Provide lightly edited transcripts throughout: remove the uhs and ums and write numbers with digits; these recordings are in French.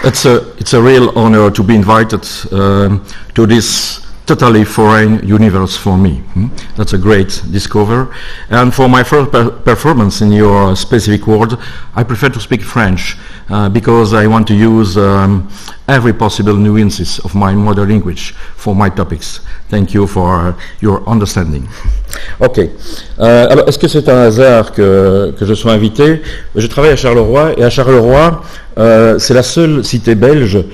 It's a real honor to be invited to this totally foreign universe for me. That's a great discovery. And for my first performance in your specific world, I prefer to speak French because I want to use every possible nuances of my mother language for my topics. Thank you for your understanding. Ok. Alors, est-ce que c'est un hasard que je sois invité? Je travaille à Charleroi, et à Charleroi, c'est la seule cité belge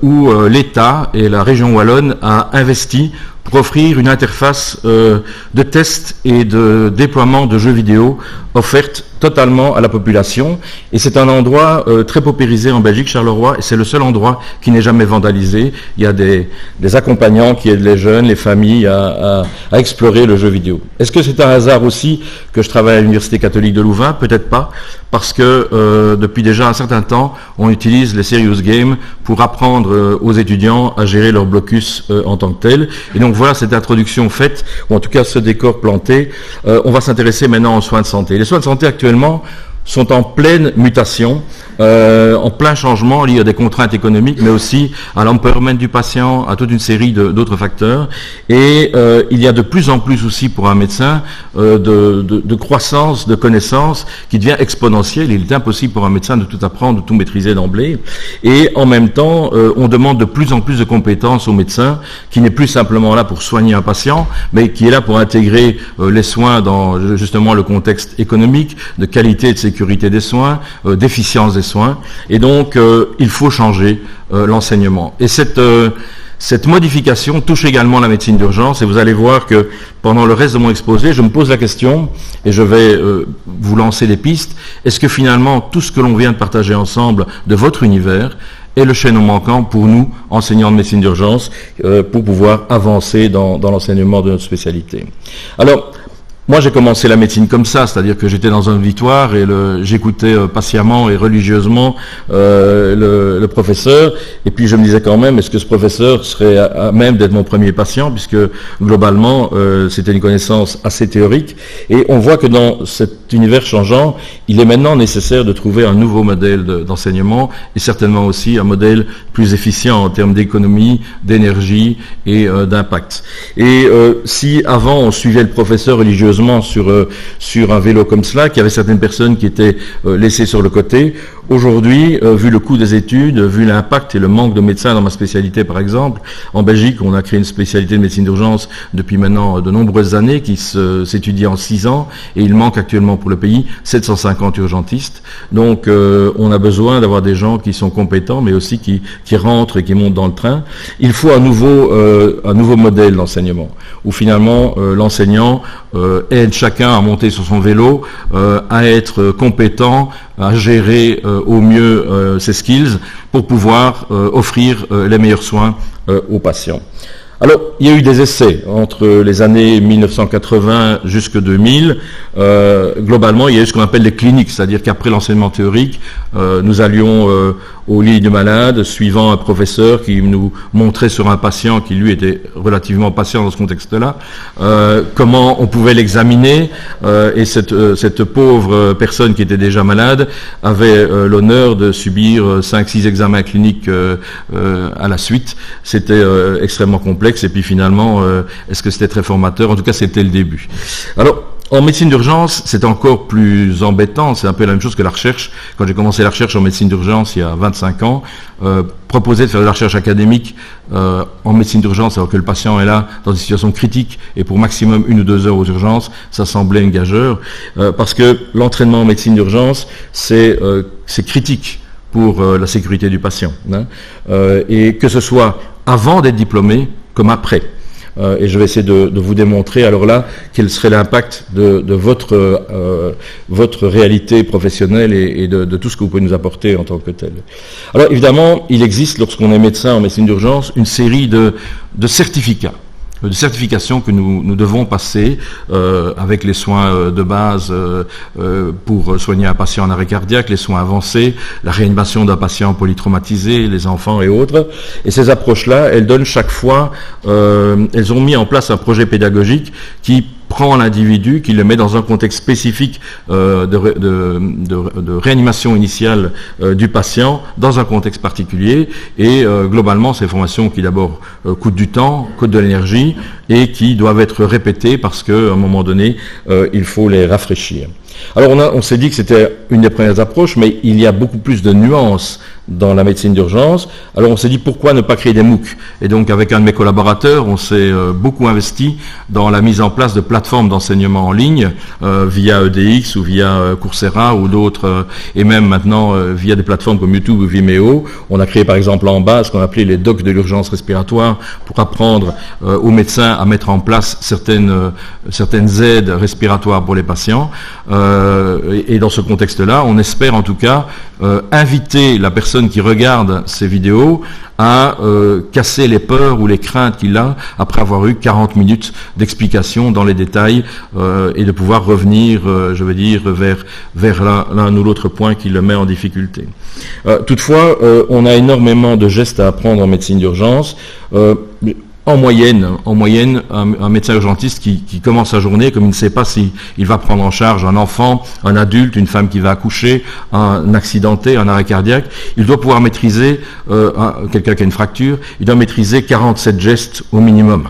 où l'État et la région wallonne a investi pour offrir une interface de test et de déploiement de jeux vidéo offerte totalement à la population. Et c'est un endroit très paupérisé en Belgique, Charleroi, et c'est le seul endroit qui n'est jamais vandalisé. Il y a des accompagnants qui aident les jeunes, les familles à explorer le jeu vidéo. Est-ce que c'est un hasard aussi que je travaille à l'Université catholique de Louvain? Peut-être pas, parce que depuis déjà un certain temps, on utilise les serious games pour apprendre aux étudiants à gérer leur blocus en tant que tel. Et donc voilà cette introduction faite, ou en tout cas ce décor planté. On va s'intéresser maintenant aux soins de santé. Les soins de santé actuellement sont en pleine mutation, en plein changement lié à des contraintes économiques, mais aussi à l'empowerment du patient, à toute une série d'autres facteurs. Et il y a de plus en plus aussi pour un médecin de croissance, de connaissances qui devient exponentielle. Il est impossible pour un médecin de tout apprendre, de tout maîtriser d'emblée. Et en même temps, on demande de plus en plus de compétences au médecin, qui n'est plus simplement là pour soigner un patient, mais qui est là pour intégrer les soins dans justement le contexte économique, de qualité et de sécurité des soins, d'efficience des soins, et donc il faut changer l'enseignement. Et cette modification touche également la médecine d'urgence, et vous allez voir que pendant le reste de mon exposé, je me pose la question, et je vais vous lancer des pistes. Est-ce que finalement tout ce que l'on vient de partager ensemble de votre univers est le chaînon manquant pour nous, enseignants de médecine d'urgence, pour pouvoir avancer dans l'enseignement de notre spécialité? Alors, moi, j'ai commencé la médecine comme ça, c'est-à-dire que j'étais dans un auditoire et j'écoutais patiemment et religieusement le professeur, et puis je me disais quand même, est-ce que ce professeur serait à même d'être mon premier patient, puisque globalement, c'était une connaissance assez théorique, et on voit que dans cet univers changeant, il est maintenant nécessaire de trouver un nouveau modèle d'enseignement, et certainement aussi un modèle plus efficient en termes d'économie, d'énergie et d'impact. Et si avant on suivait le professeur religieusement sur un vélo comme cela, qu'il y avait certaines personnes qui étaient laissées sur le côté. Aujourd'hui, vu le coût des études, vu l'impact et le manque de médecins dans ma spécialité par exemple, en Belgique on a créé une spécialité de médecine d'urgence depuis maintenant de nombreuses années qui s'étudie en 6 ans, et il manque actuellement pour le pays 750 urgentistes. Donc on a besoin d'avoir des gens qui sont compétents, mais aussi qui rentrent et qui montent dans le train. Il faut un nouveau modèle d'enseignement, où finalement l'enseignant aide chacun à monter sur son vélo, à être compétent, à gérer au mieux ses skills pour pouvoir offrir les meilleurs soins aux patients. Alors, il y a eu des essais entre les années 1980 jusqu'à 2000. Globalement, il y a eu ce qu'on appelle les cliniques, c'est-à-dire qu'après l'enseignement théorique, nous allions au lit du malade, suivant un professeur qui nous montrait sur un patient qui, lui, était relativement patient dans ce contexte-là, comment on pouvait l'examiner, et cette pauvre personne qui était déjà malade avait l'honneur de subir 5-6 examens cliniques à la suite. C'était extrêmement complexe. Et puis finalement, est-ce que c'était très formateur? En tout cas, c'était le début. Alors, en médecine d'urgence, c'est encore plus embêtant. C'est un peu la même chose que la recherche. Quand j'ai commencé la recherche en médecine d'urgence il y a 25 ans, proposer de faire de la recherche académique en médecine d'urgence alors que le patient est là dans une situation critique et pour maximum 1 ou 2 heures aux urgences, ça semblait une gageure, parce que l'entraînement en médecine d'urgence, c'est critique pour la sécurité du patient, hein, et que ce soit avant d'être diplômé comme après. Et je vais essayer de vous démontrer alors là quel serait l'impact de votre réalité professionnelle et de tout ce que vous pouvez nous apporter en tant que tel. Alors évidemment, il existe, lorsqu'on est médecin en médecine d'urgence, une série de certificats, de certifications que nous devons passer avec les soins de base pour soigner un patient en arrêt cardiaque, les soins avancés, la réanimation d'un patient polytraumatisé, les enfants et autres. Et ces approches-là, elles donnent chaque fois, elles ont mis en place un projet pédagogique qui prend l'individu, qui le met dans un contexte spécifique de réanimation initiale du patient, dans un contexte particulier, et globalement, c'est des formations qui d'abord coûtent du temps, coûtent de l'énergie, et qui doivent être répétées parce qu'à un moment donné, il faut les rafraîchir. Alors on s'est dit que c'était une des premières approches, mais il y a beaucoup plus de nuances dans la médecine d'urgence. Alors on s'est dit pourquoi ne pas créer des MOOC. Et donc avec un de mes collaborateurs, on s'est beaucoup investi dans la mise en place de plateformes d'enseignement en ligne via EDX ou via Coursera ou d'autres, et même maintenant via des plateformes comme YouTube ou Vimeo. On a créé par exemple en bas ce qu'on appelait les docs de l'urgence respiratoire pour apprendre aux médecins à mettre en place certaines aides respiratoires pour les patients. Et dans ce contexte-là, on espère en tout cas inviter la personne qui regarde ces vidéos à casser les peurs ou les craintes qu'il a après avoir eu 40 minutes d'explication dans les détails et de pouvoir revenir, vers l'un ou l'autre point qui le met en difficulté. Toutefois, on a énormément de gestes à apprendre en médecine d'urgence. En moyenne, un médecin urgentiste qui commence sa journée, comme il ne sait pas s'il va prendre en charge un enfant, un adulte, une femme qui va accoucher, un accidenté, un arrêt cardiaque, il doit pouvoir maîtriser, quelqu'un qui a une fracture, il doit maîtriser 47 gestes au minimum.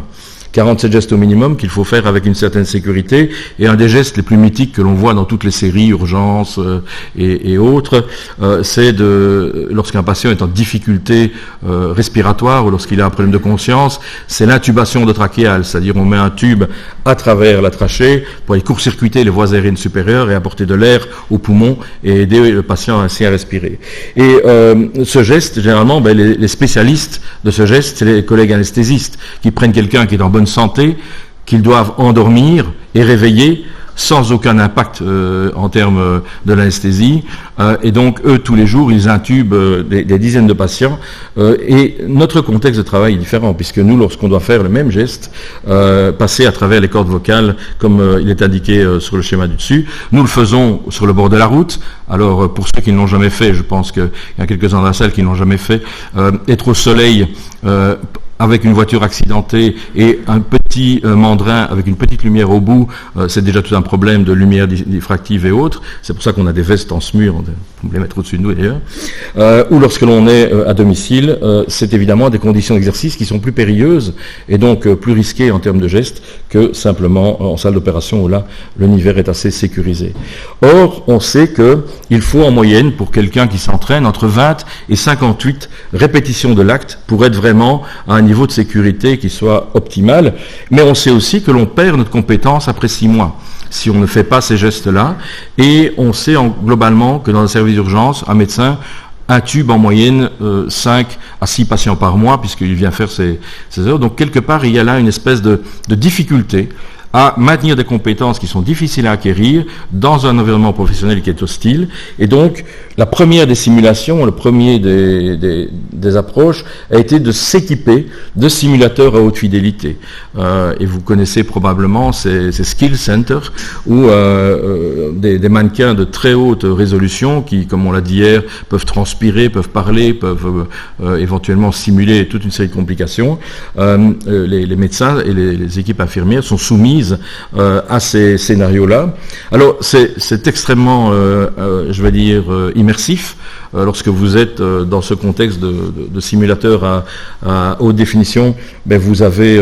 47 gestes au minimum qu'il faut faire avec une certaine sécurité, et un des gestes les plus mythiques que l'on voit dans toutes les séries, Urgence et autres, c'est lorsqu'un patient est en difficulté respiratoire ou lorsqu'il a un problème de conscience, c'est l'intubation de trachéale, c'est-à-dire on met un tube à travers la trachée pour aller court-circuiter les voies aériennes supérieures et apporter de l'air aux poumons et aider le patient ainsi à respirer. Et ce geste, généralement, les spécialistes de ce geste, c'est les collègues anesthésistes qui prennent quelqu'un qui est en bonne santé, qu'ils doivent endormir et réveiller sans aucun impact en termes de l'anesthésie. Et donc, eux, tous les jours, ils intubent des dizaines de patients. Et notre contexte de travail est différent, puisque nous, lorsqu'on doit faire le même geste, passer à travers les cordes vocales, comme il est indiqué sur le schéma du dessus, nous le faisons sur le bord de la route. Alors, pour ceux qui ne l'ont jamais fait, je pense qu'il y a quelques-uns dans la salle qui ne l'ont jamais fait, être au soleil avec une voiture accidentée et un petit mandrin avec une petite lumière au bout, c'est déjà tout un problème de lumière diffractive et autres. C'est pour ça qu'on a des vestes en SMUR, on peut les mettre au-dessus de nous d'ailleurs. Ou lorsque l'on est à domicile, c'est évidemment des conditions d'exercice qui sont plus périlleuses et donc plus risquées en termes de gestes que simplement en salle d'opération où là, l'univers est assez sécurisé. Or, on sait qu'il faut en moyenne, pour quelqu'un qui s'entraîne, entre 20 et 58 répétitions de l'acte pour être vraiment à un niveau de sécurité qui soit optimal, mais on sait aussi que l'on perd notre compétence après 6 mois si on ne fait pas ces gestes-là, et on sait globalement que dans un service d'urgence, un médecin intube en moyenne 5 à 6 patients par mois, puisqu'il vient faire ses heures. Donc quelque part, il y a là une espèce de difficulté à maintenir des compétences qui sont difficiles à acquérir dans un environnement professionnel qui est hostile. Et donc, la première des simulations, le premier des approches a été de s'équiper de simulateurs à haute fidélité. Et vous connaissez probablement ces skill centers où des mannequins de très haute résolution qui, comme on l'a dit hier, peuvent transpirer, peuvent parler, peuvent éventuellement simuler toute une série de complications. Les médecins et les équipes infirmières sont soumises à ces scénarios-là. Alors, c'est extrêmement, immersif. Lorsque vous êtes dans ce contexte de simulateur à haute définition, vous avez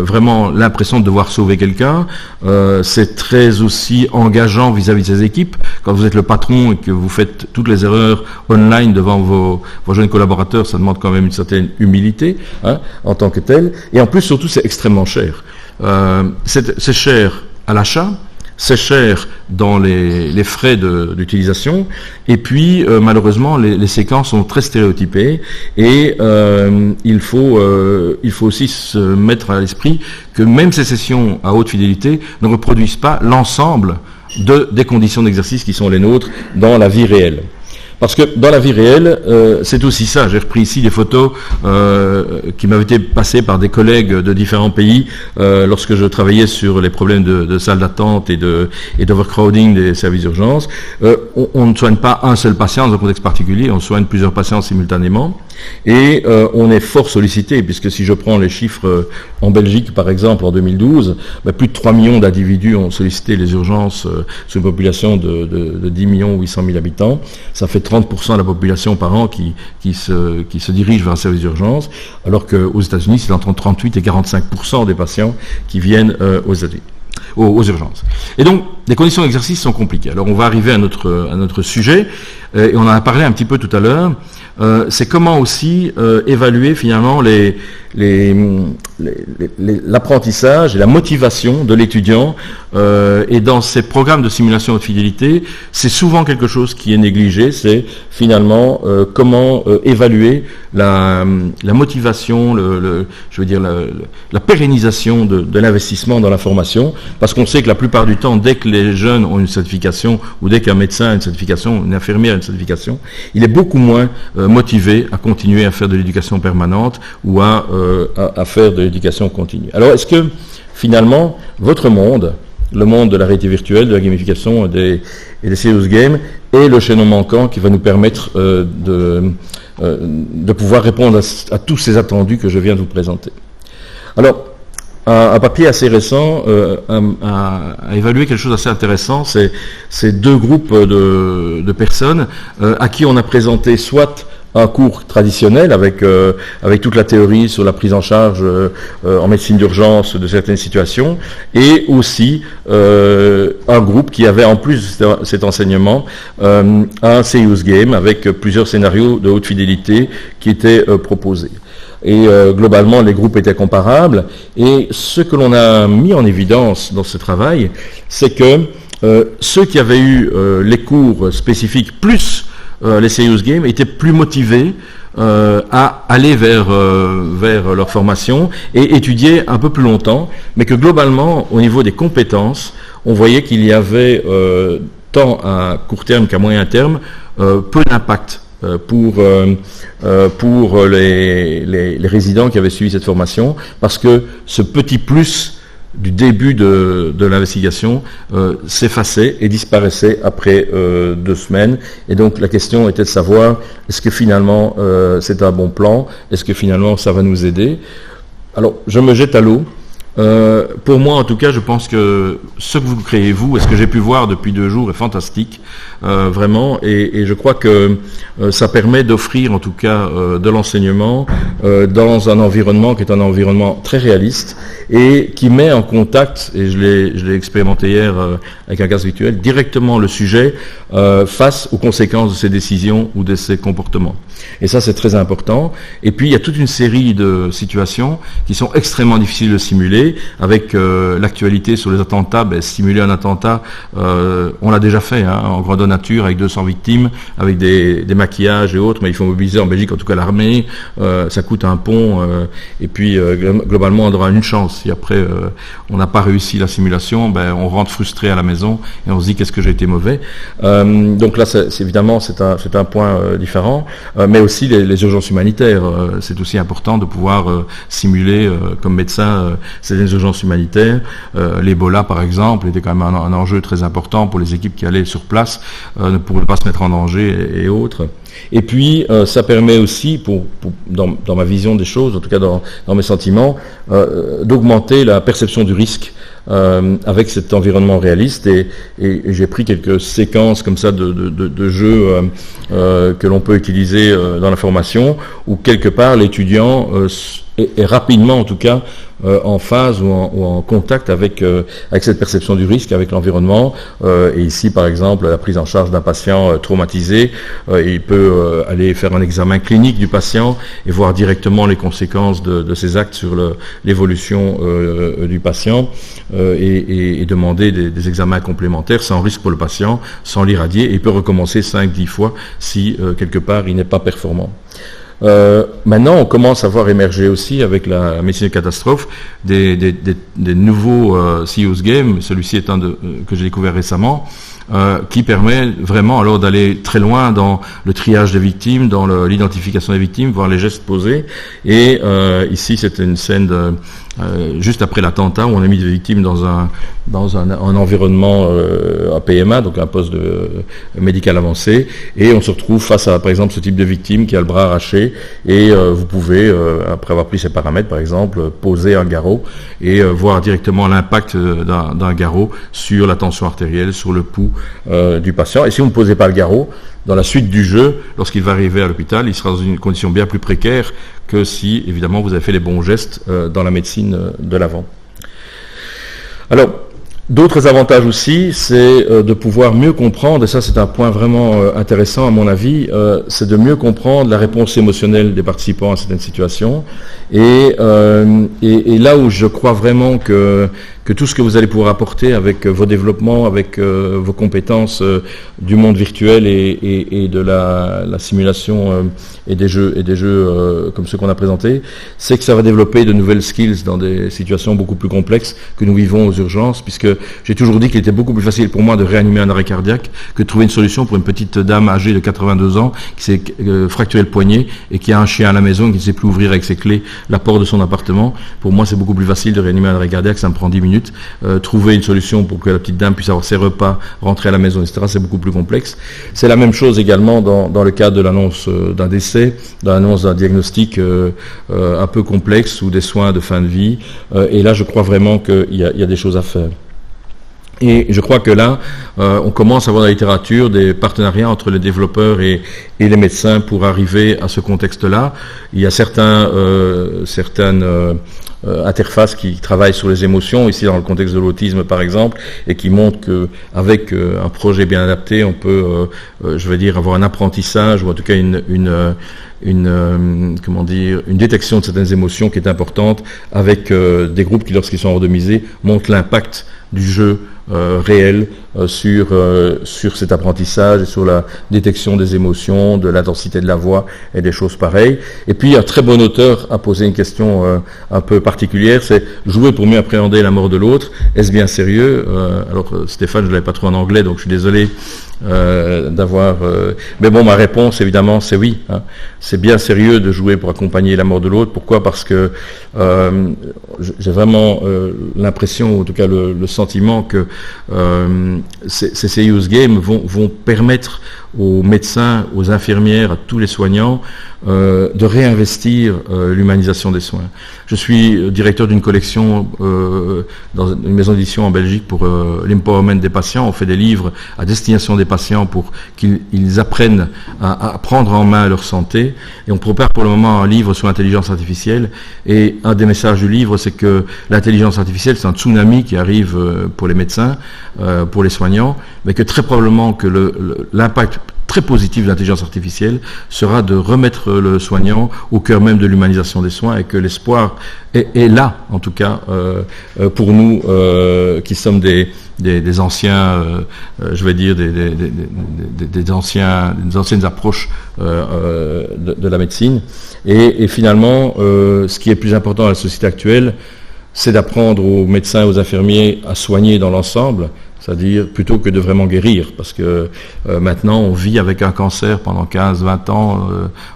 vraiment l'impression de devoir sauver quelqu'un. C'est très aussi engageant vis-à-vis de ses équipes. Quand vous êtes le patron et que vous faites toutes les erreurs online devant vos jeunes collaborateurs, ça demande quand même une certaine humilité en tant que tel. Et en plus, surtout, c'est extrêmement cher. C'est cher à l'achat, c'est cher dans les frais d'utilisation, et puis malheureusement les séquences sont très stéréotypées, et il faut aussi se mettre à l'esprit que même ces sessions à haute fidélité ne reproduisent pas l'ensemble des conditions d'exercice qui sont les nôtres dans la vie réelle. Parce que dans la vie réelle, c'est aussi ça. J'ai repris ici des photos qui m'avaient été passées par des collègues de différents pays lorsque je travaillais sur les problèmes de salles d'attente et d'overcrowding des services d'urgence. On ne soigne pas un seul patient dans un contexte particulier, on soigne plusieurs patients simultanément. Et on est fort sollicité, puisque si je prends les chiffres en Belgique, par exemple, en 2012, plus de 3 millions d'individus ont sollicité les urgences sur une population de 10 800 000 habitants. Ça fait 30% de la population par an qui se dirige vers un service d'urgence, alors qu'aux États-Unis, c'est entre 38 et 45% des patients qui viennent aux urgences. Et donc, les conditions d'exercice sont compliquées. Alors, on va arriver à notre sujet, et on en a parlé un petit peu tout à l'heure. C'est comment aussi évaluer finalement l'apprentissage et la motivation de l'étudiant. Et dans ces programmes de simulation de fidélité, c'est souvent quelque chose qui est négligé. C'est finalement comment évaluer la motivation, la pérennisation de l'investissement dans la formation, parce qu'on sait que la plupart du temps, dès que les jeunes ont une certification, ou dès qu'un médecin a une certification, une infirmière a une certification, il est beaucoup moins motivé à continuer à faire de l'éducation permanente ou à faire de l'éducation continue. Alors, est-ce que finalement, votre monde, le monde de la réalité virtuelle, de la gamification et des serious games, est le chaînon manquant qui va nous permettre de pouvoir répondre à tous ces attendus que je viens de vous présenter. Alors, un papier assez récent a évalué quelque chose d'assez intéressant. C'est deux groupes de personnes à qui on a présenté soit un cours traditionnel avec toute la théorie sur la prise en charge en médecine d'urgence de certaines situations, et aussi un groupe qui avait en plus de cet enseignement un serious game avec plusieurs scénarios de haute fidélité qui étaient proposés. Et globalement, les groupes étaient comparables. Et ce que l'on a mis en évidence dans ce travail, c'est que ceux qui avaient eu les cours spécifiques plus les serious games étaient plus motivés à aller vers leur formation et étudier un peu plus longtemps, mais que globalement, au niveau des compétences, on voyait qu'il y avait tant à court terme qu'à moyen terme peu d'impact pour les résidents qui avaient suivi cette formation, parce que ce petit plus du début de l'investigation s'effaçait et disparaissait après 2 semaines. Et donc la question était de savoir, est-ce que finalement c'est un bon plan? Est-ce que finalement ça va nous aider? Alors, je me jette à l'eau. Pour moi, en tout cas, je pense que ce que vous créez, vous, et ce que j'ai pu voir depuis 2 jours est fantastique, vraiment, et je crois que ça permet d'offrir, en tout cas, de l'enseignement dans un environnement qui est un environnement très réaliste et qui met en contact, et je l'ai expérimenté hier avec un casque virtuel, directement le sujet face aux conséquences de ses décisions ou de ses comportements. Et ça, c'est très important. Et puis, il y a toute une série de situations qui sont extrêmement difficiles de simuler. Avec l'actualité sur les attentats, simuler un attentat, on l'a déjà fait en grandeur nature, avec 200 victimes, avec des maquillages et autres, mais il faut mobiliser en Belgique, en tout cas l'armée, ça coûte un pont, et puis globalement on aura une chance. Si après on n'a pas réussi la simulation, on rentre frustré à la maison et on se dit qu'est-ce que j'ai été mauvais. Donc là, évidemment, c'est un point différent, mais aussi les urgences humanitaires. C'est aussi important de pouvoir simuler comme médecin les urgences humanitaires. L'Ebola, par exemple, était quand même un enjeu très important pour les équipes qui allaient sur place, pour ne pas se mettre en danger et autres. Et puis, ça permet aussi, dans ma vision des choses, en tout cas dans mes sentiments, d'augmenter la perception du risque avec cet environnement réaliste. Et j'ai pris quelques séquences comme ça de jeux que l'on peut utiliser dans la formation, où quelque part l'étudiant est rapidement, en tout cas, en phase ou en contact avec cette perception du risque, avec l'environnement. Et ici, par exemple, la prise en charge d'un patient traumatisé, il peut aller faire un examen clinique du patient et voir directement les conséquences de ses actes sur l'évolution du patient et demander des examens complémentaires sans risque pour le patient, sans l'irradier, et il peut recommencer 5-10 fois si quelque part il n'est pas performant. Maintenant, on commence à voir émerger aussi avec la médecine de catastrophe des nouveaux serious games. Celui-ci est un que j'ai découvert récemment, qui permet vraiment alors d'aller très loin dans le triage des victimes, dans l'identification des victimes, voir les gestes posés. Et ici, c'est une scène juste après l'attentat, où on a mis des victimes dans un environnement à PMA, donc un poste médical avancé, et on se retrouve face à, par exemple, ce type de victime qui a le bras arraché, et vous pouvez, après avoir pris ses paramètres, par exemple, poser un garrot et voir directement l'impact d'un garrot sur la tension artérielle, sur le pouls du patient. Et si vous ne posez pas le garrot, dans la suite du jeu, lorsqu'il va arriver à l'hôpital, il sera dans une condition bien plus précaire que si, évidemment, vous avez fait les bons gestes dans la médecine de l'avant. Alors, d'autres avantages aussi, c'est de pouvoir mieux comprendre, et ça c'est un point vraiment intéressant à mon avis, c'est de mieux comprendre la réponse émotionnelle des participants à certaines situations. Et là où je crois vraiment que tout ce que vous allez pouvoir apporter avec vos développements, avec vos compétences du monde virtuel et de la simulation et des jeux comme ceux qu'on a présentés, c'est que ça va développer de nouvelles skills dans des situations beaucoup plus complexes que nous vivons aux urgences, puisque j'ai toujours dit qu'il était beaucoup plus facile pour moi de réanimer un arrêt cardiaque que de trouver une solution pour une petite dame âgée de 82 ans qui s'est fracturé le poignet et qui a un chien à la maison et qui ne sait plus ouvrir avec ses clés la porte de son appartement. Pour moi, c'est beaucoup plus facile de réanimer un arrêt cardiaque, ça me prend 10 minutes. Trouver une solution pour que la petite dame puisse avoir ses repas, rentrer à la maison, etc., c'est beaucoup plus complexe. C'est la même chose également dans le cadre de l'annonce d'un décès, de l'annonce d'un diagnostic un peu complexe ou des soins de fin de vie. Et là, je crois vraiment qu'il y a des choses à faire. Et je crois que là, on commence à voir dans la littérature des partenariats entre les développeurs et les médecins pour arriver à ce contexte-là. Il y a certaines interfaces qui travaillent sur les émotions, ici dans le contexte de l'autisme par exemple, et qui montrent qu'avec un projet bien adapté, on peut, je vais dire, avoir un apprentissage, ou en tout cas une détection de certaines émotions qui est importante, avec des groupes qui, lorsqu'ils sont randomisés, montrent l'impact du jeu réel sur cet apprentissage et sur la détection des émotions, de l'intensité de la voix et des choses pareilles. Et puis un très bon auteur a posé une question un peu particulière, c'est jouer pour mieux appréhender la mort de l'autre. Est-ce bien sérieux? Alors Stéphane, je ne l'avais pas trop en anglais, donc je suis désolé d'avoir... mais bon, ma réponse évidemment c'est oui. Hein. C'est bien sérieux de jouer pour accompagner la mort de l'autre. Pourquoi? Parce que j'ai vraiment l'impression, en tout cas le sentiment que ces serious games vont permettre aux médecins, aux infirmières, à tous les soignants de réinvestir l'humanisation des soins. Je suis directeur d'une collection dans une maison d'édition en Belgique pour l'empowerment des patients. On fait des livres à destination des patients pour qu'ils apprennent à prendre en main leur santé. Et on prépare pour le moment un livre sur l'intelligence artificielle. Et un des messages du livre, c'est que l'intelligence artificielle, c'est un tsunami qui arrive pour les médecins, pour les soignants, mais que très probablement que l'impact très positif de l'intelligence artificielle sera de remettre le soignant au cœur même de l'humanisation des soins, et que l'espoir est là, en tout cas, pour nous qui sommes des anciens, je vais dire, des anciennes approches de la médecine. Et finalement, ce qui est plus important dans la société actuelle, c'est d'apprendre aux médecins et aux infirmiers à soigner dans l'ensemble, c'est-à-dire plutôt que de vraiment guérir, parce que maintenant on vit avec un cancer pendant 15-20 ans,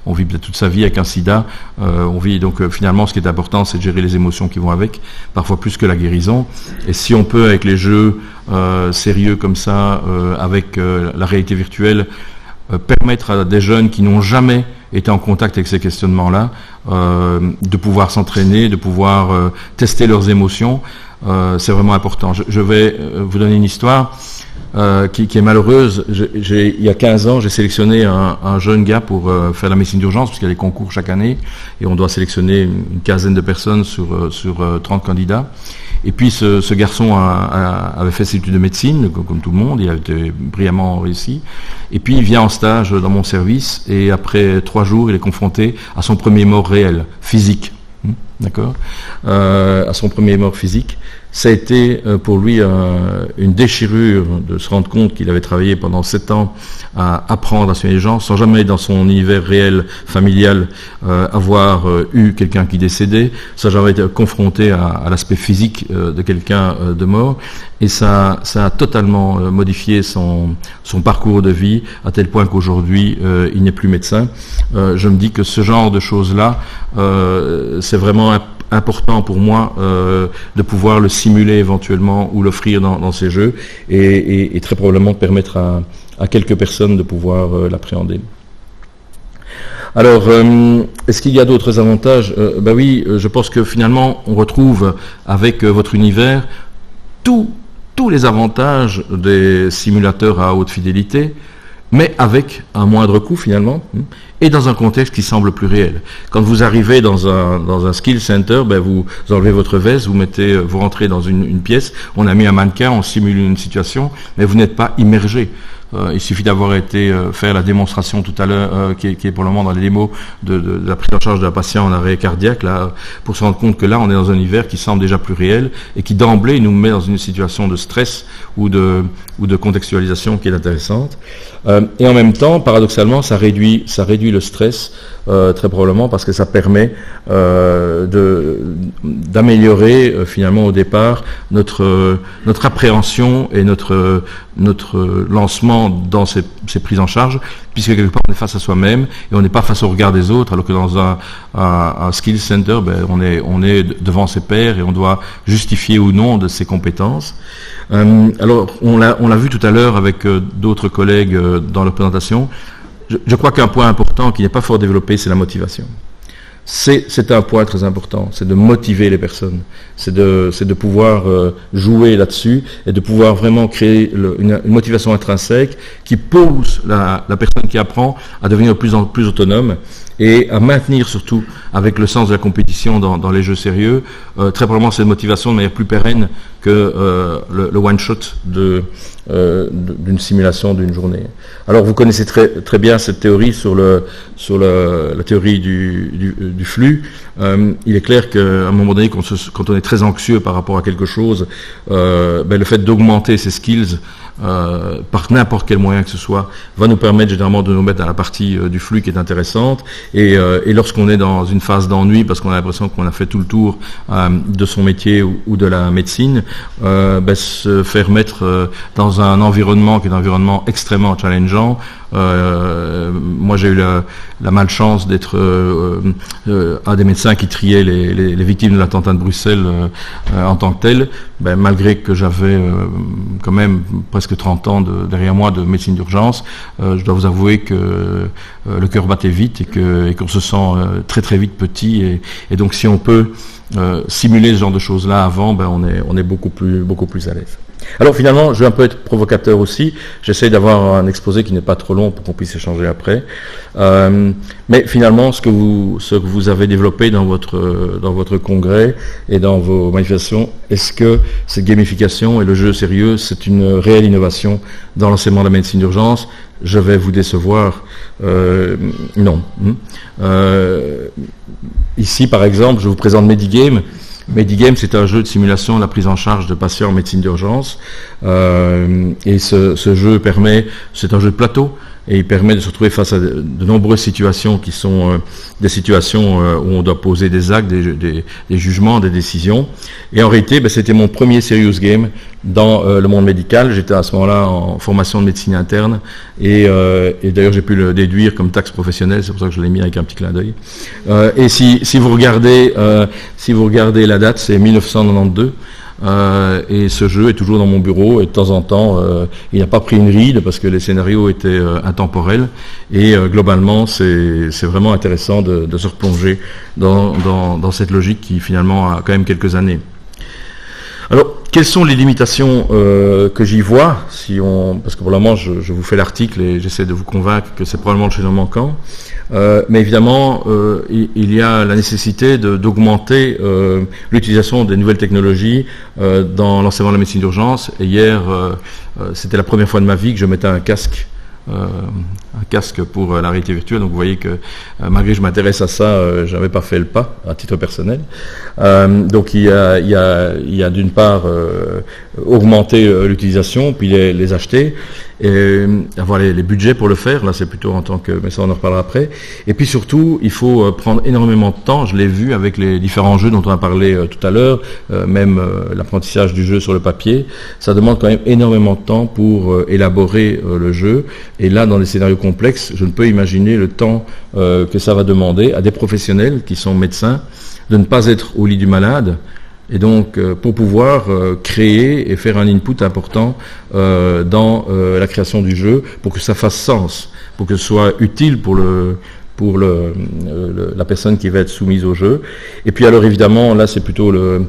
on vit peut-être toute sa vie avec un sida, on vit donc finalement ce qui est important, c'est de gérer les émotions qui vont avec, parfois plus que la guérison. Et si on peut, avec les jeux sérieux comme ça, avec la réalité virtuelle, permettre à des jeunes qui n'ont jamais été en contact avec ces questionnements-là, de pouvoir s'entraîner, de pouvoir tester leurs émotions, c'est vraiment important. Je vais vous donner une histoire qui est malheureuse. Il y a 15 ans, j'ai sélectionné un jeune gars pour faire la médecine d'urgence, puisqu'il y a des concours chaque année, et on doit sélectionner une quinzaine de personnes sur 30 candidats. Et puis ce garçon avait fait ses études de médecine, comme tout le monde, il a été brillamment réussi. Et puis il vient en stage dans mon service, et après 3 jours, il est confronté à son premier mort réel, physique. D'accord, à son premier mort physique. Ça a été pour lui une déchirure de se rendre compte qu'il avait travaillé pendant 7 ans à apprendre à soigner les gens, sans jamais dans son univers réel, familial, avoir eu quelqu'un qui décédait, sans jamais été confronté à l'aspect physique de quelqu'un de mort. Et ça a totalement modifié son parcours de vie, à tel point qu'aujourd'hui, il n'est plus médecin. Je me dis que ce genre de choses-là, c'est vraiment important pour moi de pouvoir le simuler éventuellement ou l'offrir dans ces jeux et très probablement permettre à quelques personnes de pouvoir l'appréhender. Alors, est-ce qu'il y a d'autres avantages? Ben oui, je pense que finalement on retrouve avec votre univers tous les avantages des simulateurs à haute fidélité, mais avec un moindre coût finalement, et dans un contexte qui semble plus réel. Quand vous arrivez dans un skill center, ben vous enlevez votre veste, vous rentrez dans une pièce, on a mis un mannequin, on simule une situation, mais vous n'êtes pas immergé. Il suffit d'avoir été faire la démonstration tout à l'heure, qui est pour le moment dans les démos de la prise en charge d'un patient en arrêt cardiaque, là, pour se rendre compte que là, on est dans un univers qui semble déjà plus réel et qui d'emblée nous met dans une situation de stress ou de contextualisation qui est intéressante. Et en même temps, paradoxalement, ça réduit le stress très probablement parce que ça permet d'améliorer finalement au départ notre appréhension et notre lancement dans ces prises en charge, puisque quelque part on est face à soi-même et on n'est pas face au regard des autres, alors que dans un skill center, ben, on est devant ses pairs et on doit justifier ou non de ses compétences. Alors on l'a vu tout à l'heure avec d'autres collègues dans leur présentation. Je crois qu'un point important qui n'est pas fort développé, c'est la motivation. C'est un point très important, c'est de motiver les personnes, c'est de pouvoir jouer là-dessus et de pouvoir vraiment créer une motivation intrinsèque qui pousse la personne qui apprend à devenir de plus en plus autonome et à maintenir surtout avec le sens de la compétition dans les jeux sérieux, très probablement cette motivation de manière plus pérenne que le one-shot d'une simulation d'une journée. Alors vous connaissez très bien cette théorie sur la théorie du flux. Il est clair qu'à un moment donné, quand on est très anxieux par rapport à quelque chose, le fait d'augmenter ses skills par n'importe quel moyen que ce soit va nous permettre généralement de nous mettre dans la partie du flux qui est intéressante et lorsqu'on est dans une phase d'ennui parce qu'on a l'impression qu'on a fait tout le tour de son métier ou de la médecine, se faire mettre dans un environnement qui est un environnement extrêmement challengeant. Moi j'ai eu la malchance d'être un des médecins qui triait les victimes de l'attentat de Bruxelles en tant que tel, malgré que j'avais quand même presque 30 ans derrière moi de médecine d'urgence, je dois vous avouer que le cœur battait vite et qu'on se sent très très vite petit et donc si on peut simuler ce genre de choses là avant, on est beaucoup plus à l'aise. Alors finalement, je vais un peu être provocateur aussi. J'essaie d'avoir un exposé qui n'est pas trop long pour qu'on puisse échanger après. Mais finalement, ce que vous avez développé dans votre congrès et dans vos manifestations, est-ce que cette gamification et le jeu sérieux, c'est une réelle innovation dans l'enseignement de la médecine d'urgence? Je vais vous décevoir. Non. Ici, par exemple, je vous présente Medigame. Medigame, c'est un jeu de simulation de la prise en charge de patients en médecine d'urgence. Et ce jeu c'est un jeu de plateau, et il permet de se retrouver face à de nombreuses situations qui sont des situations où on doit poser des actes, des jugements, des décisions. Et en réalité, c'était mon premier serious game dans le monde médical. J'étais à ce moment-là en formation de médecine interne et d'ailleurs j'ai pu le déduire comme taxe professionnelle, c'est pour ça que je l'ai mis avec un petit clin d'œil. Et si vous regardez la date, c'est 1992. Et ce jeu est toujours dans mon bureau et de temps en temps il n'a pas pris une ride parce que les scénarios étaient intemporels et globalement c'est vraiment intéressant de se replonger dans cette logique qui finalement a quand même quelques années. Alors, quelles sont les limitations que j'y vois parce que pour le moment je vous fais l'article et j'essaie de vous convaincre que c'est probablement le chaînon manquant, mais évidemment il y a la nécessité d'augmenter l'utilisation des nouvelles technologies dans l'enseignement de la médecine d'urgence. Et hier c'était la première fois de ma vie que je mettais un casque pour la réalité virtuelle, donc vous voyez que malgré que je m'intéresse à ça, j'avais pas fait le pas à titre personnel. Donc il y a d'une part augmenter l'utilisation, puis les acheter, et avoir les budgets pour le faire. Là c'est plutôt en tant que, mais ça on en reparlera après. Et puis surtout il faut prendre énormément de temps. Je l'ai vu avec les différents jeux dont on a parlé tout à l'heure, même l'apprentissage du jeu sur le papier, ça demande quand même énormément de temps pour élaborer le jeu. Et là dans des scénarios complexes, je ne peux imaginer le temps que ça va demander à des professionnels qui sont médecins de ne pas être au lit du malade, et donc pour pouvoir créer et faire un input important dans la création du jeu, pour que ça fasse sens, pour que ce soit utile pour la personne qui va être soumise au jeu. Et puis alors évidemment, là c'est plutôt le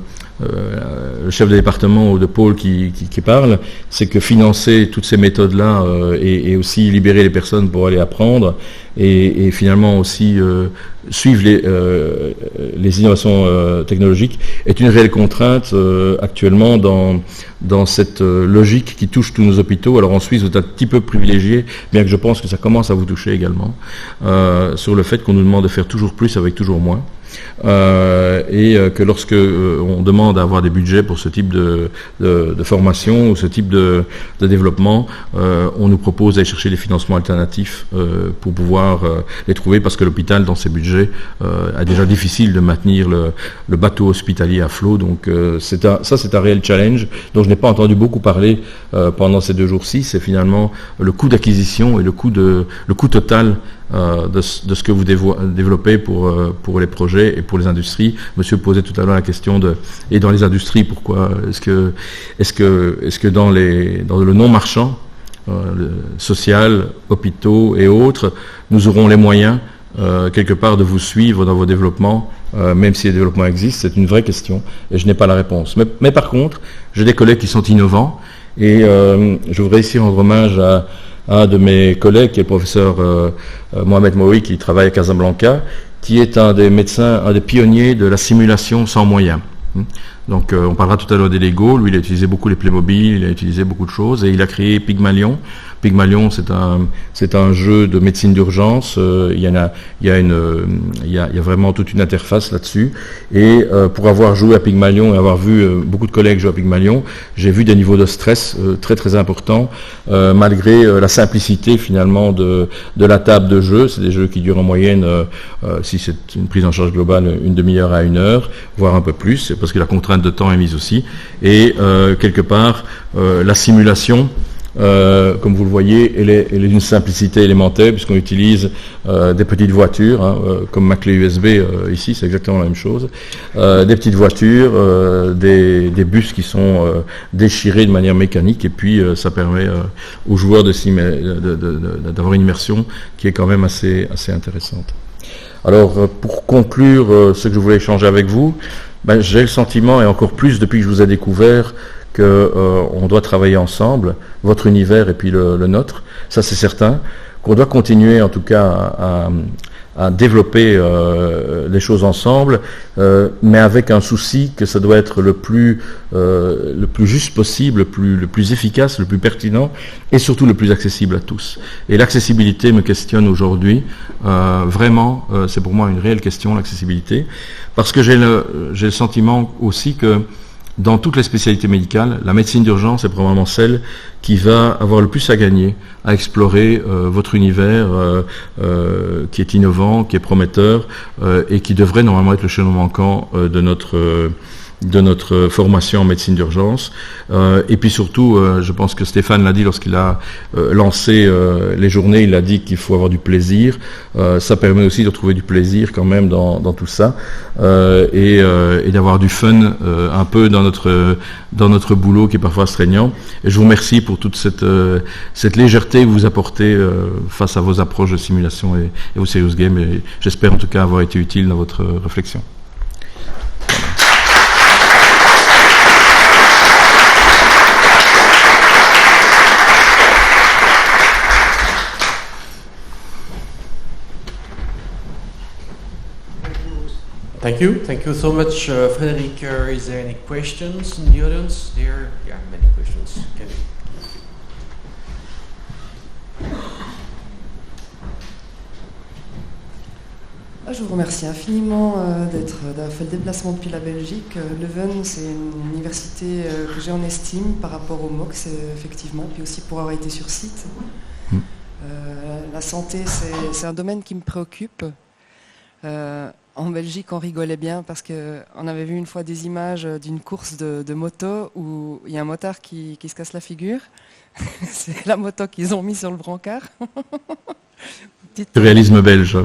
chef de département ou de pôle qui parle, c'est que financer toutes ces méthodes-là et aussi libérer les personnes pour aller apprendre et finalement aussi suivre les innovations technologiques est une réelle contrainte actuellement dans cette logique qui touche tous nos hôpitaux. Alors en Suisse, vous êtes un petit peu privilégié, bien que je pense que ça commence à vous toucher également, sur le fait qu'on nous demande de faire toujours plus avec toujours moins. Et que lorsque on demande à avoir des budgets pour ce type de formation ou ce type de développement, on nous propose d'aller chercher des financements alternatifs pour pouvoir les trouver, parce que l'hôpital, dans ses budgets, a déjà difficile de maintenir le bateau hospitalier à flot. Donc c'est un réel challenge dont je n'ai pas entendu beaucoup parler pendant ces 2 jours-ci. C'est finalement le coût d'acquisition et le coût total de ce que vous développez pour les projets et pour les industries. Monsieur posait tout à l'heure la question et dans les industries, pourquoi est-ce que dans le non marchand, social, hôpitaux et autres, nous aurons les moyens quelque part de vous suivre dans vos développements, même si les développements existent? C'est une vraie question et je n'ai pas la réponse. Mais par contre, j'ai des collègues qui sont innovants et je voudrais ici rendre hommage à un de mes collègues, qui est le professeur Mohamed Moui, qui travaille à Casablanca, qui est un des médecins, un des pionniers de la simulation sans moyens. Donc on parlera tout à l'heure des Lego. Lui, il a utilisé beaucoup les Playmobil, il a utilisé beaucoup de choses, et il a créé Pygmalion. Pygmalion, c'est un jeu de médecine d'urgence. Il y a vraiment toute une interface là-dessus. Et pour avoir joué à Pygmalion et avoir vu beaucoup de collègues jouer à Pygmalion, j'ai vu des niveaux de stress très très importants, malgré la simplicité finalement de la table de jeu. C'est des jeux qui durent en moyenne, si c'est une prise en charge globale, une demi-heure à 1 heure, voire un peu plus, parce que la contrainte de temps est mise aussi. Et quelque part, la simulation, comme vous le voyez, elle est d'une simplicité élémentaire, puisqu'on utilise des petites voitures, comme ma clé USB ici, c'est exactement la même chose, des petites voitures, des bus qui sont déchirés de manière mécanique, et puis ça permet aux joueurs d'avoir une immersion qui est quand même assez intéressante. Alors, pour conclure ce que je voulais échanger avec vous, j'ai le sentiment, et encore plus depuis que je vous ai découvert, qu'on doit travailler ensemble, votre univers et puis le nôtre, ça c'est certain, qu'on doit continuer en tout cas à développer les choses ensemble, mais avec un souci que ça doit être le plus juste possible, le plus efficace, le plus pertinent, et surtout le plus accessible à tous. Et l'accessibilité me questionne aujourd'hui, vraiment, c'est pour moi une réelle question, l'accessibilité, parce que j'ai le sentiment aussi que dans toutes les spécialités médicales, la médecine d'urgence est probablement celle qui va avoir le plus à gagner, à explorer votre univers qui est innovant, qui est prometteur et qui devrait normalement être le chaînon manquant de notre formation en médecine d'urgence. Et puis surtout, je pense que Stéphane l'a dit lorsqu'il a lancé les journées, il a dit qu'il faut avoir du plaisir. Ça permet aussi de trouver du plaisir quand même dans tout ça et d'avoir du fun un peu dans notre boulot qui est parfois astreignant. Et je vous remercie pour toute cette légèreté que vous apportez face à vos approches de simulation et aux serious games. Et j'espère en tout cas avoir été utile dans votre réflexion. Thank you so much, Frederic. Is there any questions in the audience? There, yeah, many questions. Okay. Je vous remercie infiniment d'avoir fait le déplacement depuis la Belgique. Leuven, c'est une université que j'ai en estime par rapport au MOOC, effectivement, puis aussi pour avoir été sur site. La santé, c'est un domaine qui me préoccupe. En Belgique, on rigolait bien parce qu'on avait vu une fois des images d'une course de moto où il y a un motard qui se casse la figure. C'est la moto qu'ils ont mis sur le brancard. Réalisme belge.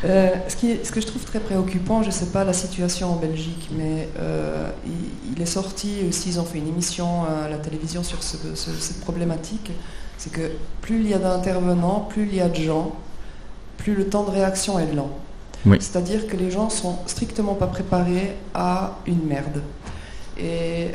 Ce que je trouve très préoccupant, je ne sais pas la situation en Belgique, mais il est sorti aussi, ils ont fait une émission à la télévision sur cette problématique, c'est que plus il y a d'intervenants, plus il y a de gens, plus le temps de réaction est lent. Oui. C'est-à-dire que les gens sont strictement pas préparés à une merde. Et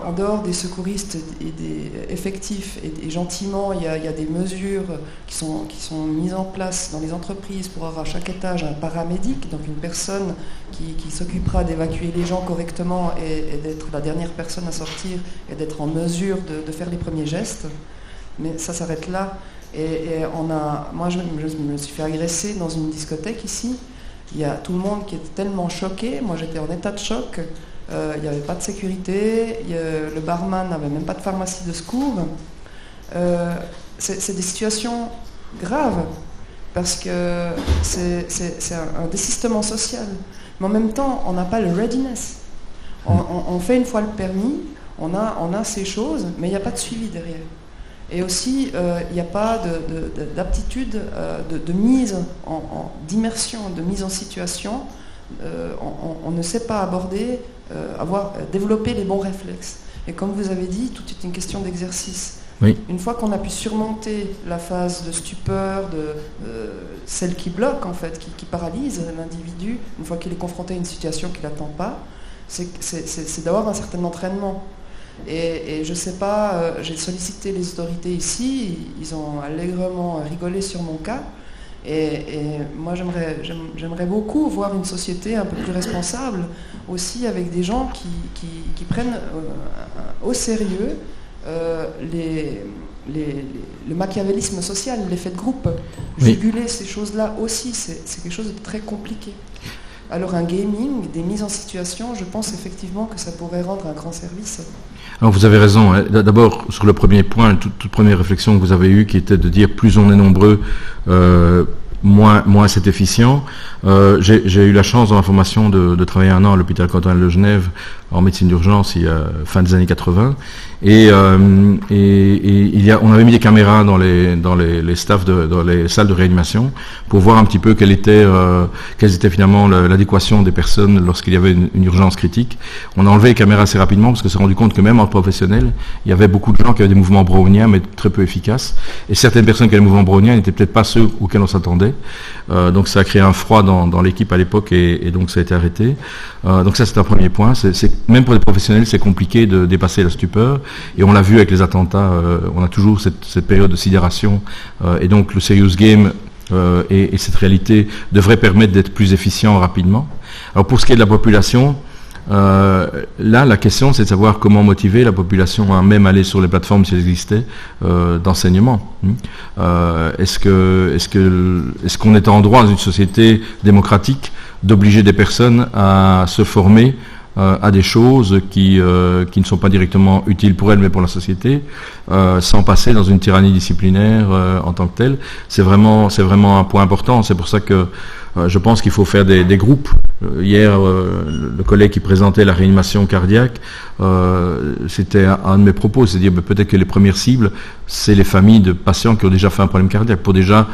en dehors des secouristes et des effectifs et gentiment, il y a des mesures qui sont mises en place dans les entreprises pour avoir à chaque étage un paramédic, donc une personne qui s'occupera d'évacuer les gens correctement et d'être la dernière personne à sortir et d'être en mesure de faire les premiers gestes. Mais ça s'arrête là. Et moi, je me suis fait agresser dans une discothèque ici. Il y a tout le monde qui était tellement choqué. Moi, j'étais en état de choc. Il n'y avait pas de sécurité, le barman n'avait même pas de pharmacie de secours. C'est des situations graves parce que c'est un désistement social. Mais en même temps, on n'a pas le readiness. On fait une fois le permis, on a ces choses, mais il n'y a pas de suivi derrière. Et aussi, il n'y a pas d'aptitude de mise d'immersion, de mise en situation. On ne sait pas aborder, développer les bons réflexes. Et comme vous avez dit, tout est une question d'exercice. Oui. Une fois qu'on a pu surmonter la phase de stupeur, celle qui bloque en fait, qui paralyse l'individu, une fois qu'il est confronté à une situation qu'il n'attend pas, c'est d'avoir un certain entraînement. Et je ne sais pas, j'ai sollicité les autorités ici, ils ont allègrement rigolé sur mon cas. Et moi, j'aimerais beaucoup voir une société un peu plus responsable, aussi avec des gens qui prennent au sérieux le machiavélisme social, l'effet de groupe. Juguler ces choses-là aussi, c'est quelque chose de très compliqué. Alors un gaming, des mises en situation, je pense effectivement que ça pourrait rendre un grand service. Alors vous avez raison. Hein. D'abord, sur le premier point, toute première réflexion que vous avez eue, qui était de dire plus on est nombreux, moins c'est efficient. J'ai eu la chance dans ma formation de travailler 1 an à l'hôpital cantonal de Genève en médecine d'urgence fin des années 80. Et on avait mis des caméras dans les staffs dans les salles de réanimation pour voir un petit peu quelle était finalement l'adéquation des personnes lorsqu'il y avait une urgence critique. On a enlevé les caméras assez rapidement parce que s'est rendu compte que même en professionnel, il y avait beaucoup de gens qui avaient des mouvements browniens mais très peu efficaces. Et certaines personnes qui avaient des mouvements browniens n'étaient peut-être pas ceux auxquels on s'attendait. Donc ça a créé un froid dans l'équipe à l'époque et donc ça a été arrêté. Donc ça c'est un premier point. Même pour les professionnels, c'est compliqué de dépasser la stupeur. Et on l'a vu avec les attentats, on a toujours cette période de sidération. Et donc le serious game et cette réalité devrait permettre d'être plus efficient rapidement. Alors pour ce qui est de la population, là la question c'est de savoir comment motiver la population à même aller sur les plateformes si elles existaient d'enseignement. Est-ce qu'on est en droit dans une société démocratique d'obliger des personnes à se former à des choses qui ne sont pas directement utiles pour elles mais pour la société, sans passer dans une tyrannie disciplinaire en tant que telle. C'est vraiment un point important. C'est pour ça que je pense qu'il faut faire des groupes. Hier, le collègue qui présentait la réanimation cardiaque, c'était un de mes propos, c'est de dire peut-être que les premières cibles, c'est les familles de patients qui ont déjà fait un problème cardiaque, pour déjà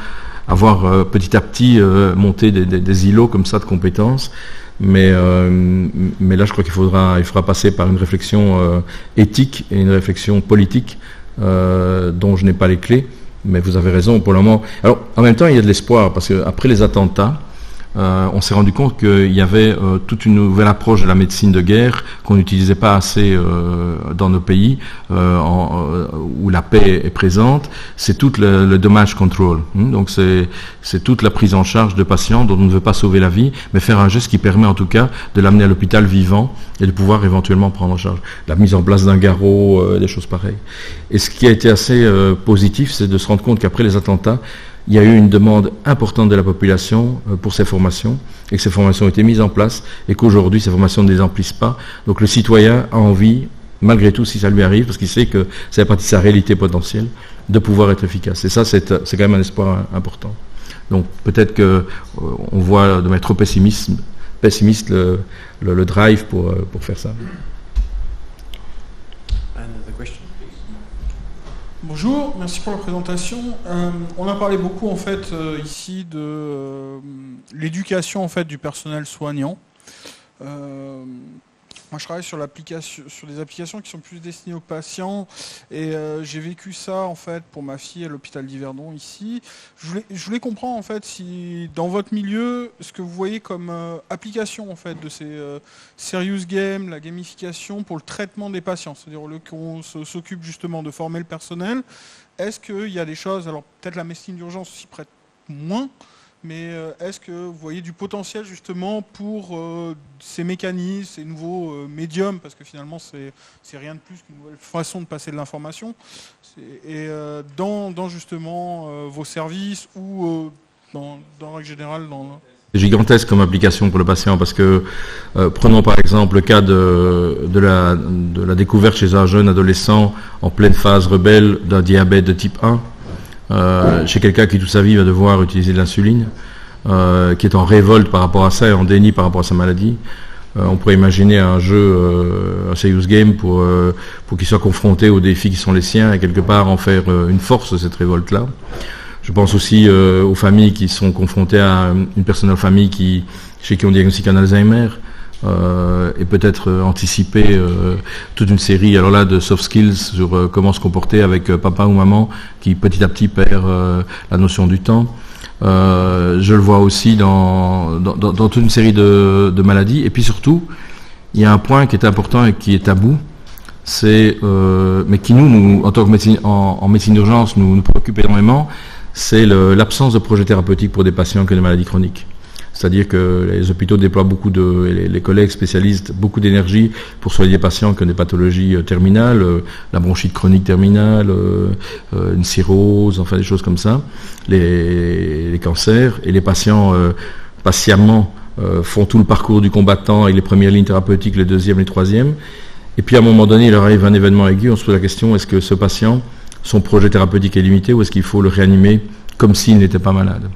avoir petit à petit monté des îlots comme ça de compétences. Mais là, je crois il faudra passer par une réflexion éthique et une réflexion politique dont je n'ai pas les clés. Mais vous avez raison pour le moment. Alors, en même temps, il y a de l'espoir parce qu'après les attentats, on s'est rendu compte qu'il y avait toute une nouvelle approche de la médecine de guerre qu'on n'utilisait pas assez dans nos pays où la paix est présente. C'est tout le damage control. Donc c'est toute la prise en charge de patients dont on ne veut pas sauver la vie, mais faire un geste qui permet en tout cas de l'amener à l'hôpital vivant et de pouvoir éventuellement prendre en charge. La mise en place d'un garrot, des choses pareilles. Et ce qui a été assez positif, c'est de se rendre compte qu'après les attentats, il y a eu une demande importante de la population pour ces formations et que ces formations ont été mises en place et qu'aujourd'hui ces formations ne les emplissent pas. Donc le citoyen a envie, malgré tout, si ça lui arrive, parce qu'il sait que ça fait partie de sa réalité potentielle, de pouvoir être efficace. Et ça, c'est quand même un espoir important. Donc peut-être qu'on voit de manière trop pessimiste le drive pour faire ça. Bonjour, merci pour la présentation. On a parlé beaucoup en fait ici de l'éducation en fait du personnel soignant. Moi, je travaille sur des applications qui sont plus destinées aux patients et j'ai vécu ça en fait pour ma fille à l'hôpital d'Yverdon ici. Je voulais comprendre en fait si dans votre milieu, ce que vous voyez comme application en fait de ces serious games, la gamification pour le traitement des patients, c'est-à-dire au lieu qu'on s'occupe justement de former le personnel, est-ce qu'il y a des choses, alors peut-être la médecine d'urgence s'y prête moins, mais est-ce que vous voyez du potentiel justement pour ces mécanismes, ces nouveaux médiums, parce que finalement c'est rien de plus qu'une nouvelle façon de passer de l'information, et dans justement vos services ou dans la règle générale C'est gigantesque comme application pour le patient parce que prenons par exemple le cas de la découverte chez un jeune adolescent en pleine phase rebelle d'un diabète de type 1. Chez quelqu'un qui toute sa vie va devoir utiliser de l'insuline, qui est en révolte par rapport à ça et en déni par rapport à sa maladie. On pourrait imaginer un jeu, un serious game pour qu'il soit confronté aux défis qui sont les siens et quelque part en faire une force de cette révolte-là. Je pense aussi aux familles qui sont confrontées à une personne en famille chez qui on diagnostique un Alzheimer. Et peut-être anticiper toute une série alors là de soft skills sur comment se comporter avec papa ou maman qui petit à petit perd la notion du temps. Je le vois aussi dans toute une série de maladies. Et puis surtout, il y a un point qui est important et qui est tabou, c'est mais qui nous en tant que médecine, en médecine d'urgence nous préoccupe énormément, c'est l'absence de projet thérapeutique pour des patients qui ont des maladies chroniques. C'est-à-dire que les hôpitaux déploient les collègues spécialistes beaucoup d'énergie pour soigner des patients qui ont des pathologies terminales, la bronchite chronique terminale, une cirrhose, enfin des choses comme ça, les cancers, et les patients patiemment font tout le parcours du combattant avec les premières lignes thérapeutiques, les deuxièmes, les troisièmes, et puis à un moment donné, il leur arrive un événement aigu, on se pose la question, est-ce que ce patient, son projet thérapeutique est limité ou est-ce qu'il faut le réanimer comme s'il n'était pas malade ?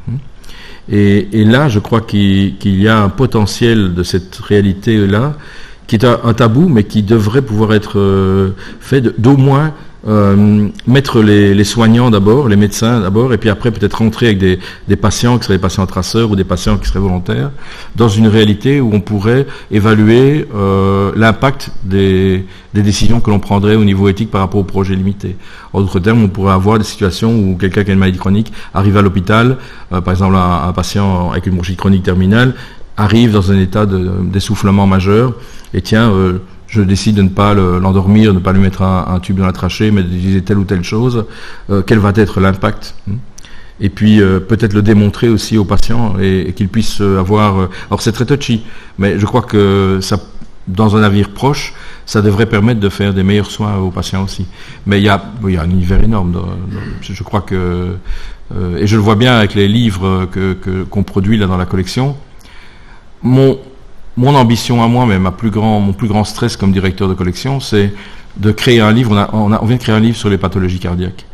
Et là, je crois qu'il y a un potentiel de cette réalité-là, qui est un tabou, mais qui devrait pouvoir être fait d'au moins mettre les soignants d'abord, les médecins d'abord, et puis après peut-être rentrer avec des patients qui seraient des patients traceurs ou des patients qui seraient volontaires, dans une réalité où on pourrait évaluer l'impact des décisions que l'on prendrait au niveau éthique par rapport au projet limité. En d'autres termes, on pourrait avoir des situations où quelqu'un qui a une maladie chronique arrive à l'hôpital, par exemple un patient avec une bronchite chronique terminale, arrive dans un état d'essoufflement majeur, et tiens, je décide de ne pas l'endormir, de ne pas lui mettre un tube dans la trachée, mais d'utiliser telle ou telle chose, quel va être l'impact ? Et puis peut-être le démontrer aussi aux patients et qu'ils puissent avoir... alors c'est très touchy, mais je crois que ça, dans un avenir proche, ça devrait permettre de faire des meilleurs soins aux patients aussi. Mais il y a un univers énorme. Je crois que... et je le vois bien avec les livres qu'on produit là dans la collection. Mon ambition à moi, mais mon plus grand stress comme directeur de collection, c'est de créer un livre. On vient de créer un livre sur les pathologies cardiaques.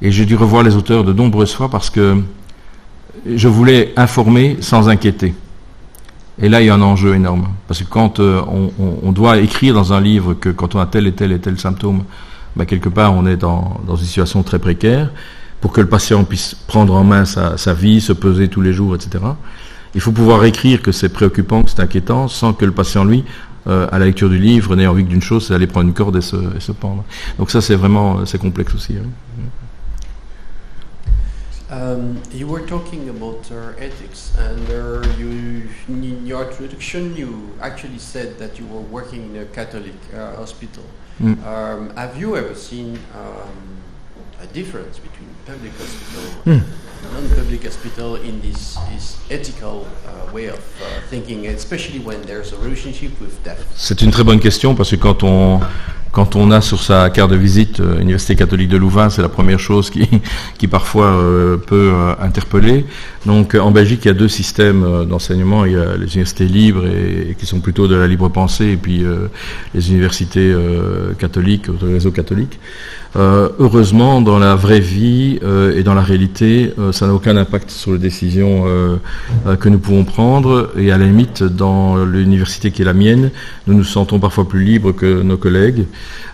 Et j'ai dû revoir les auteurs de nombreuses fois parce que je voulais informer sans inquiéter. Et là, il y a un enjeu énorme. Parce que quand on doit écrire dans un livre que quand on a tel et tel et tel symptôme, quelque part, on est dans une situation très précaire, pour que le patient puisse prendre en main sa vie, se peser tous les jours, etc. Il faut pouvoir écrire que c'est préoccupant, que c'est inquiétant, sans que le patient, lui, à la lecture du livre, n'ait envie que d'une chose, c'est d'aller prendre une corde et se pendre. Donc ça, c'est complexe aussi. You were talking about ethics, and in your introduction, you actually said that you were working in a Catholic hospital. Have you ever seen a difference between public hospital and non-public hospital in this ethical way of thinking, especially when there's a relationship with death? C'est une très bonne question parce que quand on a sur sa carte de visite Université catholique de Louvain, c'est la première chose qui parfois peut interpeller. Donc en Belgique, il y a deux systèmes d'enseignement. Il y a les universités libres et qui sont plutôt de la libre pensée, et puis les universités catholiques, le réseau catholique. Heureusement, dans la vraie vie et dans la réalité, ça n'a aucun impact sur les décisions que nous pouvons prendre. Et à la limite, dans l'université qui est la mienne, nous nous sentons parfois plus libres que nos collègues.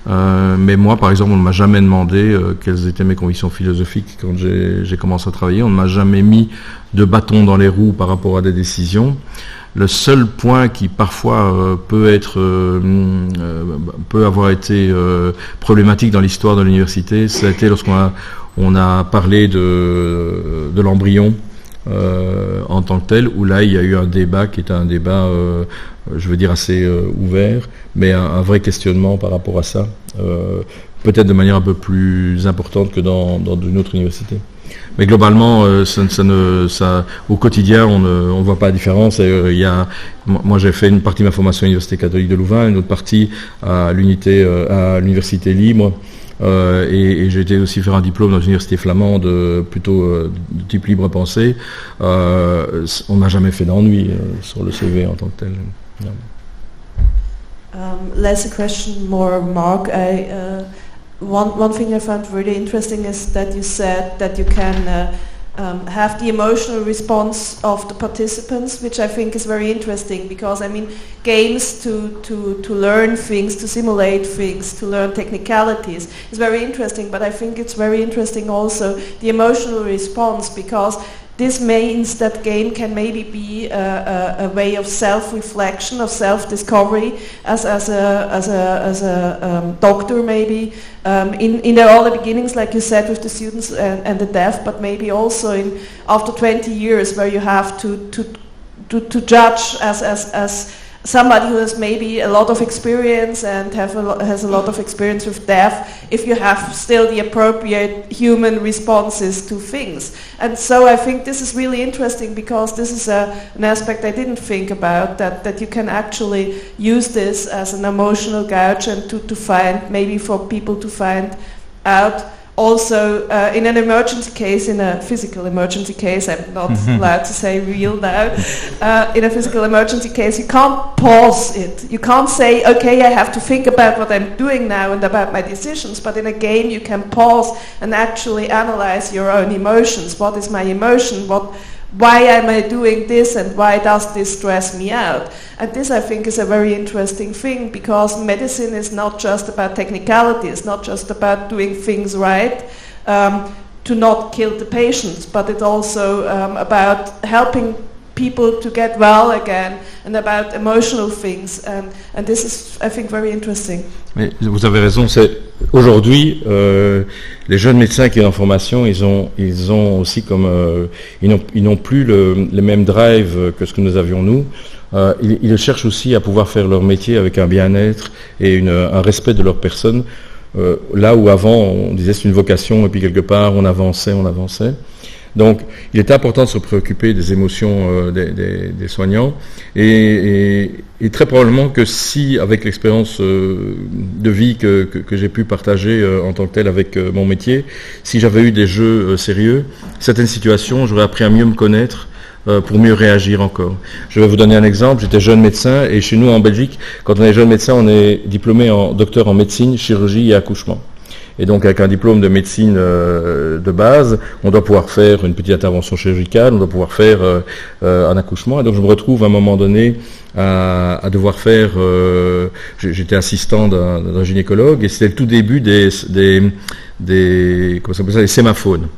Mais moi, par exemple, on ne m'a jamais demandé quelles étaient mes convictions philosophiques quand j'ai commencé à travailler. On ne m'a jamais mis de bâton dans les roues par rapport à des décisions. Le seul point qui parfois peut avoir été problématique dans l'histoire de l'université, ça a été lorsqu'on a parlé de l'embryon en tant que tel, où là il y a eu un débat qui était un débat, je veux dire assez ouvert, mais un vrai questionnement par rapport à ça, peut-être de manière un peu plus importante que dans une autre université. Mais globalement, au quotidien, on ne voit pas la différence. Moi, j'ai fait une partie de ma formation à l'Université catholique de Louvain, une autre partie à l'Université libre, et j'ai été aussi faire un diplôme dans une université flamande, plutôt de type libre pensée. On n'a jamais fait d'ennui sur le CV en tant que tel. Less a question, more a remark. One thing I found really interesting is that you said that you can have the emotional response of the participants, which I think is very interesting because, I mean, games to learn things, to simulate things, to learn technicalities is very interesting, but I think it's very interesting also the emotional response, because this means that game can maybe be a way of self-reflection, of self-discovery, as a doctor maybe, in their early beginnings, like you said, with the students and the deaf, but maybe also after 20 years, where you have to judge as somebody who has maybe a lot of experience and has a lot of experience with deaf, if you have still the appropriate human responses to things. And so I think this is really interesting, because this is an aspect I didn't think about, that you can actually use this as an emotional gauge, and to find, maybe for people to find out also in an emergency case, in a physical emergency case, I'm not allowed to say real now, in a physical emergency case, you can't pause it. You can't say, okay, I have to think about what I'm doing now and about my decisions, but in a game you can pause and actually analyze your own emotions. What is my emotion? Why am I doing this, and why does this stress me out? And this, I think, is a very interesting thing, because medicine is not just about technicality, it's not just about doing things right to not kill the patients, but it's also about helping people to get well again, and about emotional things, and this is, I think, very interesting. Mais vous avez raison, aujourd'hui, les jeunes médecins qui sont en formation, ils ont aussi comme ils n'ont plus le même drive que ce que nous avions nous. Ils cherchent aussi à pouvoir faire leur métier avec un bien-être et un respect de leur personne. Là où avant on disait c'est une vocation, et puis quelque part on avançait. Donc, il est important de se préoccuper des émotions des soignants, et très probablement que si, avec l'expérience de vie que j'ai pu partager en tant que tel avec mon métier, si j'avais eu des jeux sérieux, certaines situations, j'aurais appris à mieux me connaître pour mieux réagir encore. Je vais vous donner un exemple. J'étais jeune médecin, et chez nous en Belgique, quand on est jeune médecin, on est diplômé en docteur en médecine, chirurgie et accouchement. Et donc, avec un diplôme de médecine de base, on doit pouvoir faire une petite intervention chirurgicale, on doit pouvoir faire un accouchement. Et donc, je me retrouve à un moment donné à devoir faire... j'étais assistant d'un gynécologue, et c'était le tout début des comment ça s'appelle ça, des sémaphones.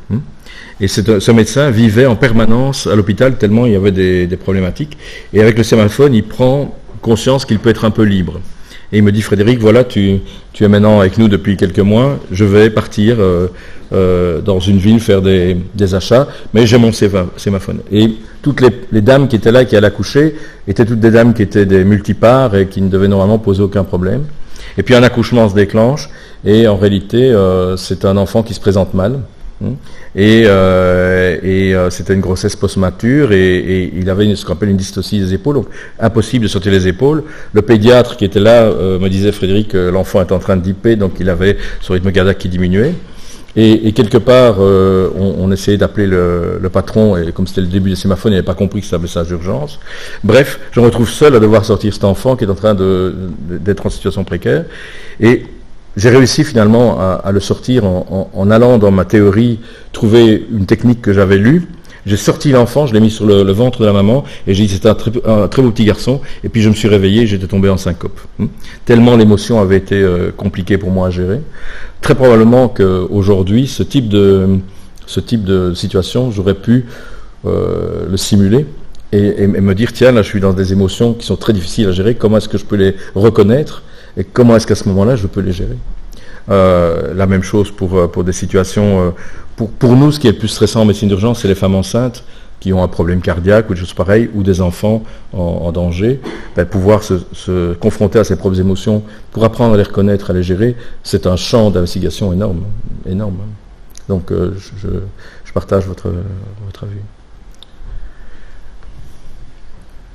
Et ce médecin vivait en permanence à l'hôpital, tellement il y avait des problématiques. Et avec le sémaphone, il prend conscience qu'il peut être un peu libre. Et il me dit, Frédéric, voilà, tu es maintenant avec nous depuis quelques mois, je vais partir dans une ville faire des achats, mais j'ai mon sémaphone. Et toutes les dames qui étaient là, qui allaient accoucher, étaient toutes des dames qui étaient des multipares et qui ne devaient normalement poser aucun problème. Et puis un accouchement se déclenche, et en réalité, c'est un enfant qui se présente mal. Et c'était une grossesse post-mature, et il avait ce qu'on appelle une dystocie des épaules, donc impossible de sortir les épaules. Le pédiatre qui était là me disait, Frédéric, l'enfant est en train de dipper, donc il avait son rythme cardiaque qui diminuait. Et quelque part, on essayait d'appeler le patron, et comme c'était le début des sémaphones, il n'avait pas compris que c'était un message d'urgence. Bref, je me retrouve seul à devoir sortir cet enfant qui est en train d'être en situation précaire. Et j'ai réussi finalement à le sortir en allant dans ma théorie, trouver une technique que j'avais lue. J'ai sorti l'enfant, je l'ai mis sur le ventre de la maman, et j'ai dit c'était un très beau petit garçon, et puis je me suis réveillé, j'étais tombé en syncope. Tellement l'émotion avait été compliquée pour moi à gérer. Très probablement qu'aujourd'hui, ce type de situation, j'aurais pu le simuler, et me dire, tiens, là je suis dans des émotions qui sont très difficiles à gérer, comment est-ce que je peux les reconnaître, et comment est-ce qu'à ce moment-là je peux les gérer. La même chose pour des situations... Pour nous, ce qui est le plus stressant en médecine d'urgence, c'est les femmes enceintes qui ont un problème cardiaque ou des choses pareilles, ou des enfants en danger. Pouvoir se confronter à ses propres émotions pour apprendre à les reconnaître, à les gérer, c'est un champ d'investigation énorme. Donc je partage votre avis.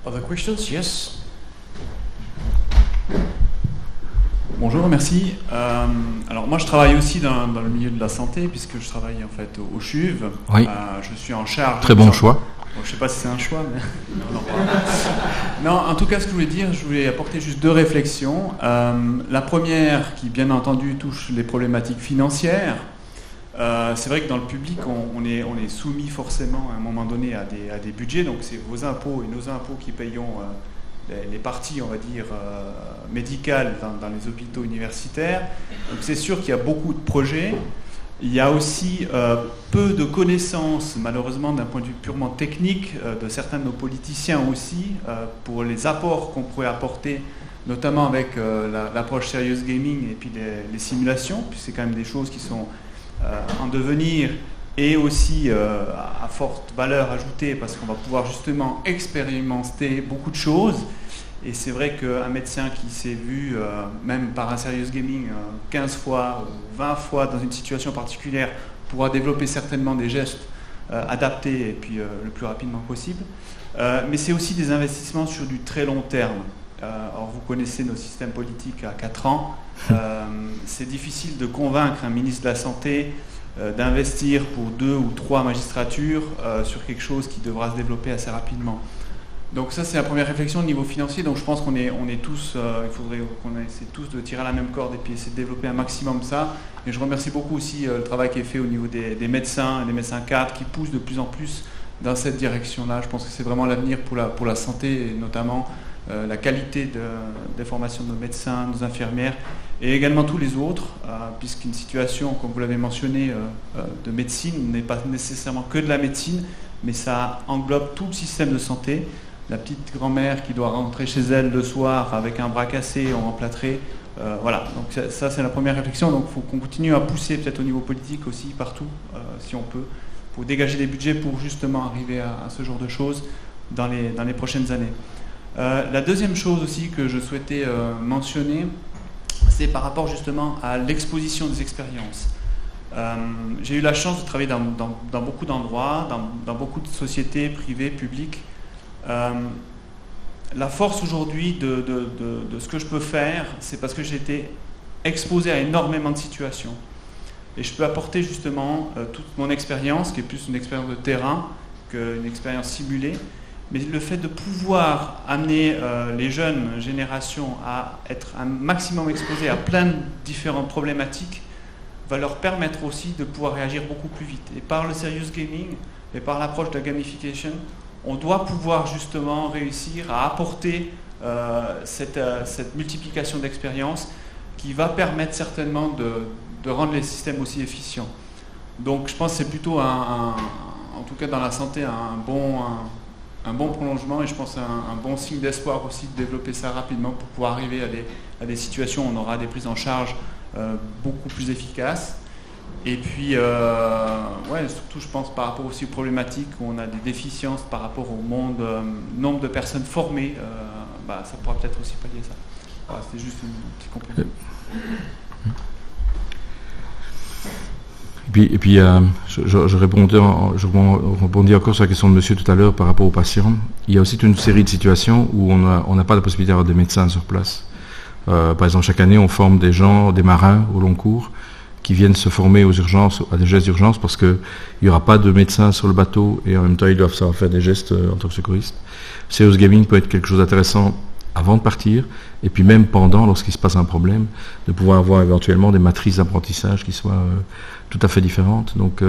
Other questions? Yes. Bonjour, merci. Alors moi je travaille aussi dans le milieu de la santé puisque je travaille en fait au CHUV. Oui. Je suis en charge. Très bon choix. Bon, je ne sais pas si c'est un choix, mais non, en tout cas ce que je voulais dire, je voulais apporter juste deux réflexions. La première qui bien entendu touche les problématiques financières. C'est vrai que dans le public on est soumis forcément à un moment donné à des budgets, donc c'est vos impôts et nos impôts qui payons les parties, on va dire, médicales dans les hôpitaux universitaires. Donc c'est sûr qu'il y a beaucoup de projets. Il y a aussi peu de connaissances, malheureusement, d'un point de vue purement technique, de certains de nos politiciens aussi, pour les apports qu'on pourrait apporter, notamment avec l'approche serious gaming et puis les simulations, puis c'est quand même des choses qui sont en devenir et aussi à forte valeur ajoutée parce qu'on va pouvoir justement expérimenter beaucoup de choses. Et c'est vrai qu'un médecin qui s'est vu, même par un serious gaming, 15 fois ou 20 fois dans une situation particulière, pourra développer certainement des gestes adaptés et puis le plus rapidement possible. Mais c'est aussi des investissements sur du très long terme. Or, vous connaissez nos systèmes politiques à 4 ans. C'est difficile de convaincre un ministre de la Santé d'investir pour 2 ou 3 magistratures sur quelque chose qui devra se développer assez rapidement. Donc ça c'est la première réflexion au niveau financier, donc je pense qu'on est tous, il faudrait qu'on essaie tous de tirer à la même corde et puis essayer de développer un maximum ça. Et je remercie beaucoup aussi le travail qui est fait au niveau des médecins, des médecins cadres qui poussent de plus en plus dans cette direction-là. Je pense que c'est vraiment l'avenir pour la santé et notamment la qualité des formations de nos médecins, de nos infirmières et également tous les autres, puisqu'une situation, comme vous l'avez mentionné, de médecine n'est pas nécessairement que de la médecine, mais ça englobe tout le système de santé. La petite grand-mère qui doit rentrer chez elle le soir avec un bras cassé ou emplâtré. Voilà, donc ça c'est la première réflexion. Donc il faut qu'on continue à pousser peut-être au niveau politique aussi, partout, si on peut, pour dégager des budgets pour justement arriver à ce genre de choses dans les prochaines années. La deuxième chose aussi que je souhaitais mentionner, c'est par rapport justement à l'exposition des expériences. J'ai eu la chance de travailler dans beaucoup d'endroits, dans beaucoup de sociétés privées, publiques. La force aujourd'hui de ce que je peux faire, c'est parce que j'ai été exposé à énormément de situations. Et je peux apporter justement toute mon expérience, qui est plus une expérience de terrain qu'une expérience simulée. Mais le fait de pouvoir amener les jeunes générations à être un maximum exposées à plein de différentes problématiques va leur permettre aussi de pouvoir réagir beaucoup plus vite. Et par le serious gaming et par l'approche de la gamification, on doit pouvoir justement réussir à apporter cette multiplication d'expériences qui va permettre certainement de rendre les systèmes aussi efficients. Donc je pense que c'est plutôt, en tout cas dans la santé, un bon prolongement et je pense un bon signe d'espoir aussi de développer ça rapidement pour pouvoir arriver à des situations où on aura des prises en charge beaucoup plus efficaces. Et puis, surtout je pense par rapport aussi aux problématiques où on a des déficiences par rapport au nombre de personnes formées, ça pourra peut-être aussi pallier ça. Voilà, c'était juste une petite complément. Et puis je rebondis encore sur la question de monsieur tout à l'heure par rapport aux patients. Il y a aussi une série de situations où on n'a pas la possibilité d'avoir des médecins sur place. Par exemple, chaque année, on forme des gens, des marins au long cours, qui viennent se former aux urgences, à des gestes d'urgence, parce qu'il n'y aura pas de médecins sur le bateau et en même temps, ils doivent savoir faire des gestes en tant que secouristes. Serious gaming peut être quelque chose d'intéressant avant de partir, et puis même pendant, lorsqu'il se passe un problème, de pouvoir avoir éventuellement des matrices d'apprentissage qui soient tout à fait différentes. Donc,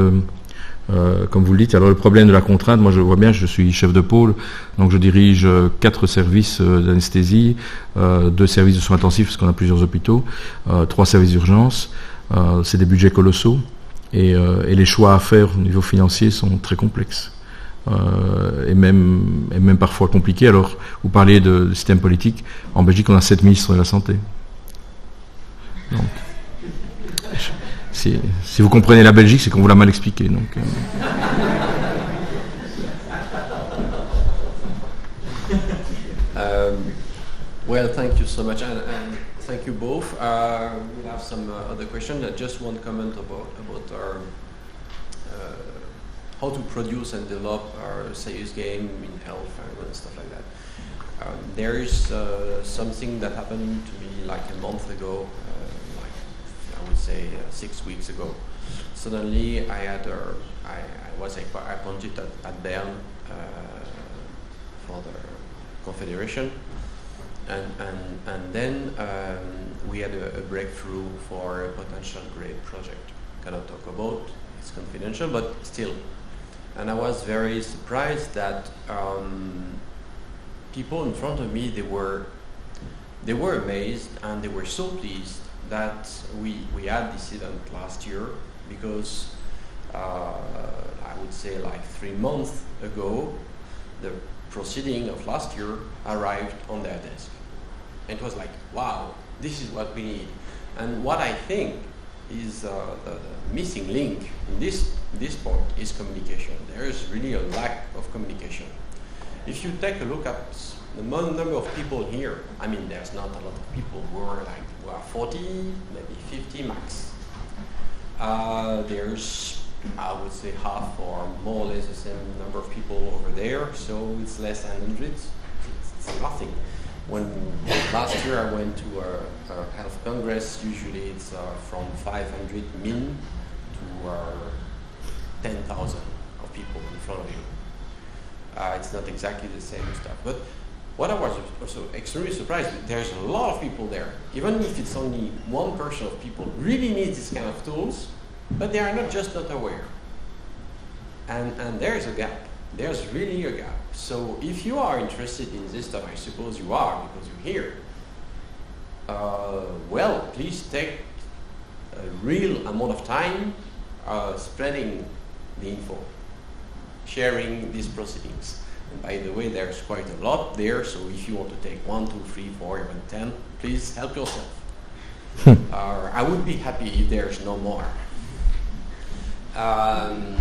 comme vous le dites, alors le problème de la contrainte, moi je vois bien, je suis chef de pôle, donc je dirige 4 services d'anesthésie, 2 services de soins intensifs parce qu'on a plusieurs hôpitaux, 3 services d'urgence, c'est des budgets colossaux et les choix à faire au niveau financier sont très complexes et même parfois compliqués. Alors vous parlez de système politique, en Belgique on a 7 ministres de la Santé. Donc, si vous comprenez la Belgique, c'est qu'on vous l'a mal expliqué. Donc, Well, thank you so much, and thank you both. We have some other questions. Just one comment about our how to produce and develop our serious game in health and stuff like that. There is something that happened to me like a month ago. I would say 6 weeks ago. Suddenly, I was appointed at Bern for the Confederation, and then we had a breakthrough for a potential great project. Cannot talk about, it's confidential, but still. And I was very surprised that people in front of me, they were amazed and they were so pleased that we had this event last year, because I would say like 3 months ago, the proceeding of last year arrived on their desk. And it was like, wow, this is what we need. And what I think is the missing link in this point is communication. There is really a lack of communication. If you take a look at the number of people here, I mean, there's not a lot of people who are 40, maybe 50 max. There's, I would say, half or more or less the same number of people over there, so it's less than 100. It's nothing. When last year I went to a health congress, usually it's from 500 min to 10,000 of people in front of you. It's not exactly the same stuff, but what I was also extremely surprised, there's a lot of people there. Even if it's only 1% of people really need this kind of tools, but they are not aware. And there's a gap. There's really a gap. So if you are interested in this stuff, I suppose you are because you're here, well, please take a real amount of time spreading the info, sharing these proceedings. And by the way, there's quite a lot there, so if you want to take 1, 2, 3, 4, even 10, please help yourself. I would be happy if there's no more. And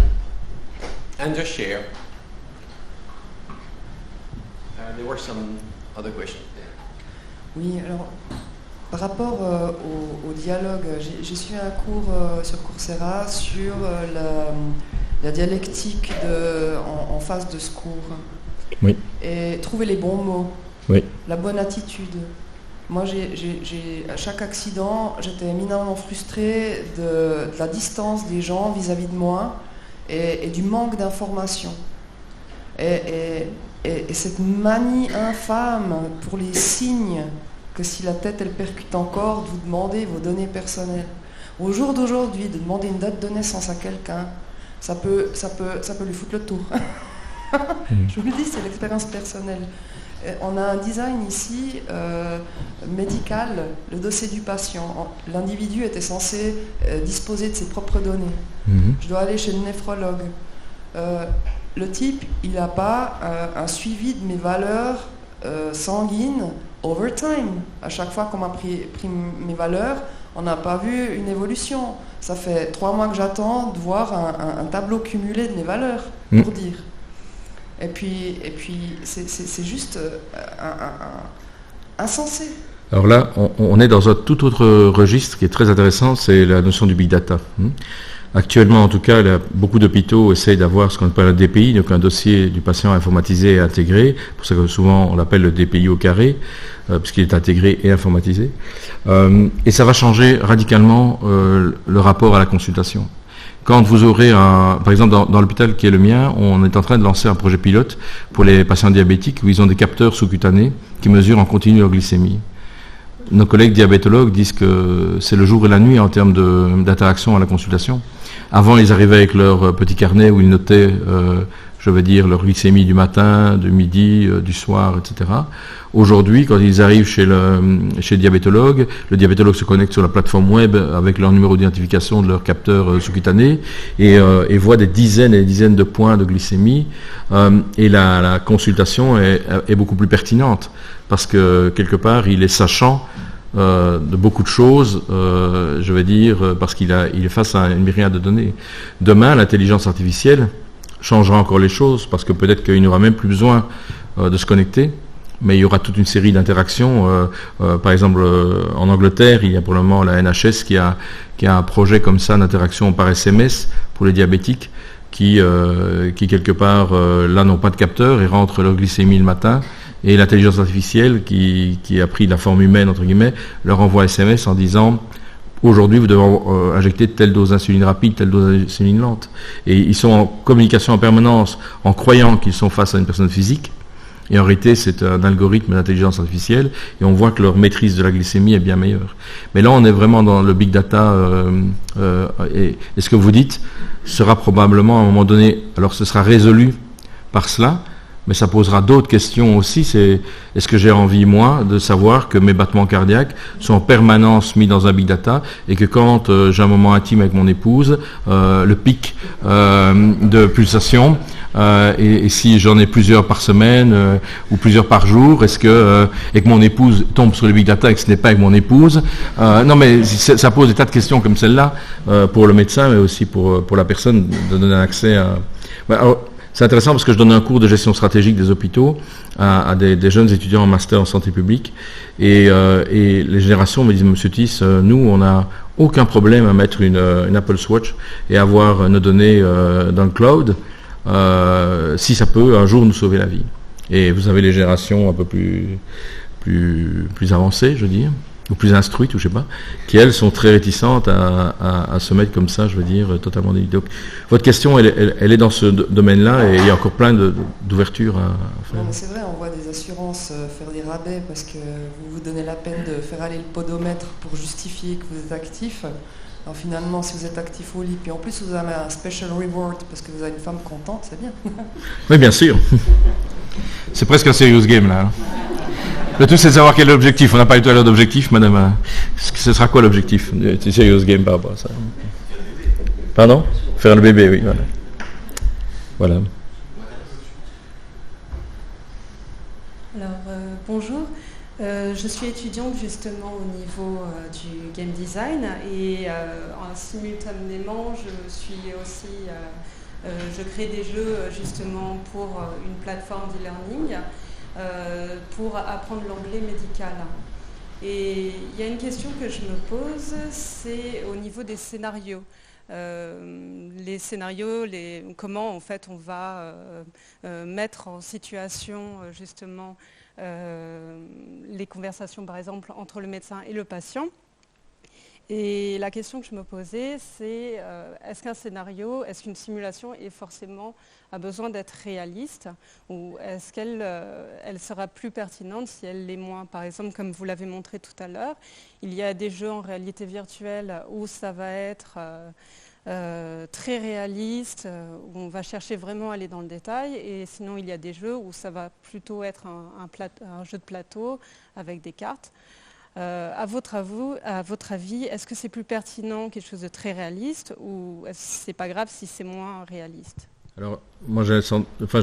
just share. There were some other questions there. Oui, alors, par rapport au dialogue, j'ai suivi un cours sur Coursera sur la dialectique en phase de secours. Oui. Et trouver les bons mots, Oui. la bonne attitude. Moi, à chaque accident, j'étais éminemment frustrée de la distance des gens vis-à-vis de moi et du manque d'informations. Et cette manie infâme pour les signes, que si la tête elle percute encore, vous demandez vos données personnelles. Au jour d'aujourd'hui, de demander une date de naissance à quelqu'un, ça peut lui foutre le tour. Je vous le dis, c'est l'expérience personnelle. On a un design ici médical, le dossier du patient. L'individu était censé disposer de ses propres données. Je dois aller chez le néphrologue. Le type, il n'a pas un suivi de mes valeurs sanguines over time. À chaque fois qu'on m'a pris mes valeurs, on n'a pas vu une évolution. Ça fait 3 mois que j'attends de voir un tableau cumulé de mes valeurs, pour dire. Et puis c'est juste insensé. Alors là, on est dans un tout autre registre qui est très intéressant, c'est la notion du big data. Actuellement, en tout cas, beaucoup d'hôpitaux essayent d'avoir ce qu'on appelle un DPI, donc un dossier du patient informatisé et intégré. Pour ça que souvent on l'appelle le DPI au carré, puisqu'il est intégré et informatisé. Et ça va changer radicalement le rapport à la consultation. Quand vous aurez par exemple dans l'hôpital qui est le mien, on est en train de lancer un projet pilote pour les patients diabétiques où ils ont des capteurs sous-cutanés qui mesurent en continu leur glycémie. Nos collègues diabétologues disent que c'est le jour et la nuit en termes d'interaction à la consultation. Avant, ils arrivaient avec leur petit carnet où ils notaient, leur glycémie du matin, du midi, du soir, etc. Aujourd'hui, quand ils arrivent chez le diabétologue se connecte sur la plateforme web avec leur numéro d'identification de leur capteur sous-cutané et voit des dizaines et des dizaines de points de glycémie. Et la consultation est beaucoup plus pertinente parce que, quelque part, il est sachant de beaucoup de choses, parce qu'il est face à une myriade de données. Demain, l'intelligence artificielle changera encore les choses, parce que peut-être qu'il n'y aura même plus besoin de se connecter, mais il y aura toute une série d'interactions. Par exemple, en Angleterre, il y a pour le moment la NHS qui a un projet comme ça d'interaction par SMS pour les diabétiques qui quelque part, là, n'ont pas de capteur et rentrent leur glycémie le matin. Et l'intelligence artificielle, qui a pris la forme humaine, entre guillemets, leur envoie SMS en disant « Aujourd'hui, vous devez injecter telle dose d'insuline rapide, telle dose d'insuline lente. » Et ils sont en communication en permanence, en croyant qu'ils sont face à une personne physique. Et en réalité, c'est un algorithme d'intelligence artificielle, et on voit que leur maîtrise de la glycémie est bien meilleure. Mais là, on est vraiment dans le big data, et ce que vous dites sera probablement à un moment donné, alors ce sera résolu par cela, mais ça posera d'autres questions aussi. Est-ce que j'ai envie, moi, de savoir que mes battements cardiaques sont en permanence mis dans un big data et que quand j'ai un moment intime avec mon épouse, le pic de pulsation, et si j'en ai plusieurs par semaine ou plusieurs par jour, et que mon épouse tombe sur le big data et que ce n'est pas avec mon épouse, non, mais ça pose des tas de questions comme celle-là pour le médecin, mais aussi pour la personne, de donner un accès à... Alors, c'est intéressant parce que je donne un cours de gestion stratégique des hôpitaux à des jeunes étudiants en master en santé publique, et les générations me disent « Monsieur Tiss, nous, on n'a aucun problème à mettre une Apple Watch et avoir nos données dans le cloud, si ça peut un jour nous sauver la vie. » Et vous avez les générations un peu plus avancées, je veux dire, ou plus instruites, ou je sais pas, qui elles sont très réticentes à se mettre comme ça, je veux dire, totalement déliées. Donc, votre question, elle est dans ce domaine-là, et il y a encore plein d'ouvertures à faire. C'est vrai, on voit des assurances faire des rabais parce que vous vous donnez la peine de faire aller le podomètre pour justifier que vous êtes actif. Alors finalement, si vous êtes actif au lit, puis en plus vous avez un special reward parce que vous avez une femme contente, c'est bien. Oui, bien sûr. C'est presque un serious game, là. Hein. Le tout, c'est de savoir quel est l'objectif. On n'a pas eu tout à l'heure d'objectif, madame. Ce sera quoi l'objectif? C'est serious game par rapport à ça. Pardon? Faire le bébé, oui. Voilà. Alors, bonjour. Je suis étudiante justement au niveau du game design et simultanément je suis aussi, je crée des jeux justement pour une plateforme d'e-learning pour apprendre l'anglais médical. Et il y a une question que je me pose, c'est au niveau des scénarios. Les scénarios, comment en fait on va mettre en situation justement les conversations par exemple entre le médecin et le patient. Et la question que je me posais, c'est est-ce qu'un scénario, est-ce qu'une simulation a besoin d'être réaliste, ou est-ce qu'elle sera plus pertinente si elle l'est moins? Par exemple, comme vous l'avez montré tout à l'heure, il y a des jeux en réalité virtuelle où ça va être très réaliste, où on va chercher vraiment à aller dans le détail, et sinon il y a des jeux où ça va plutôt être un jeu de plateau avec des cartes. À votre avis, est-ce que c'est plus pertinent quelque chose de très réaliste, ou est-ce que c'est pas grave si c'est moins réaliste? Alors, moi j'ai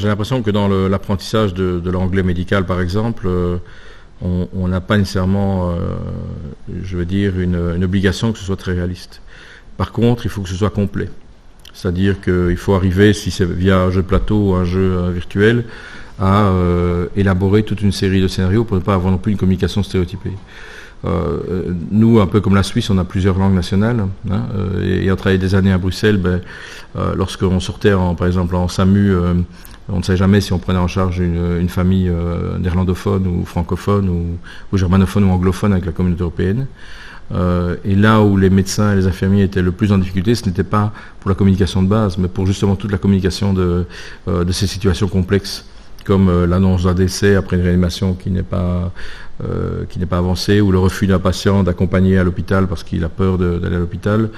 l'impression que dans l'apprentissage de l'anglais médical, par exemple, on n'a pas nécessairement, je veux dire, une obligation que ce soit très réaliste. Par contre, il faut que ce soit complet. C'est-à-dire qu'il faut arriver, si c'est via un jeu de plateau ou un jeu virtuel, à élaborer toute une série de scénarios pour ne pas avoir non plus une communication stéréotypée. Nous, un peu comme la Suisse, on a plusieurs langues nationales, hein, et on travaillé des années à Bruxelles, lorsqu'on sortait par exemple en SAMU, on ne savait jamais si on prenait en charge une famille néerlandophone ou francophone ou germanophone ou anglophone avec la communauté européenne. Et là où les médecins et les infirmiers étaient le plus en difficulté, ce n'était pas pour la communication de base, mais pour justement toute la communication de ces situations complexes, comme l'annonce d'un décès après une réanimation qui n'est pas avancée, ou le refus d'un patient d'accompagner à l'hôpital parce qu'il a peur d'aller à l'hôpital.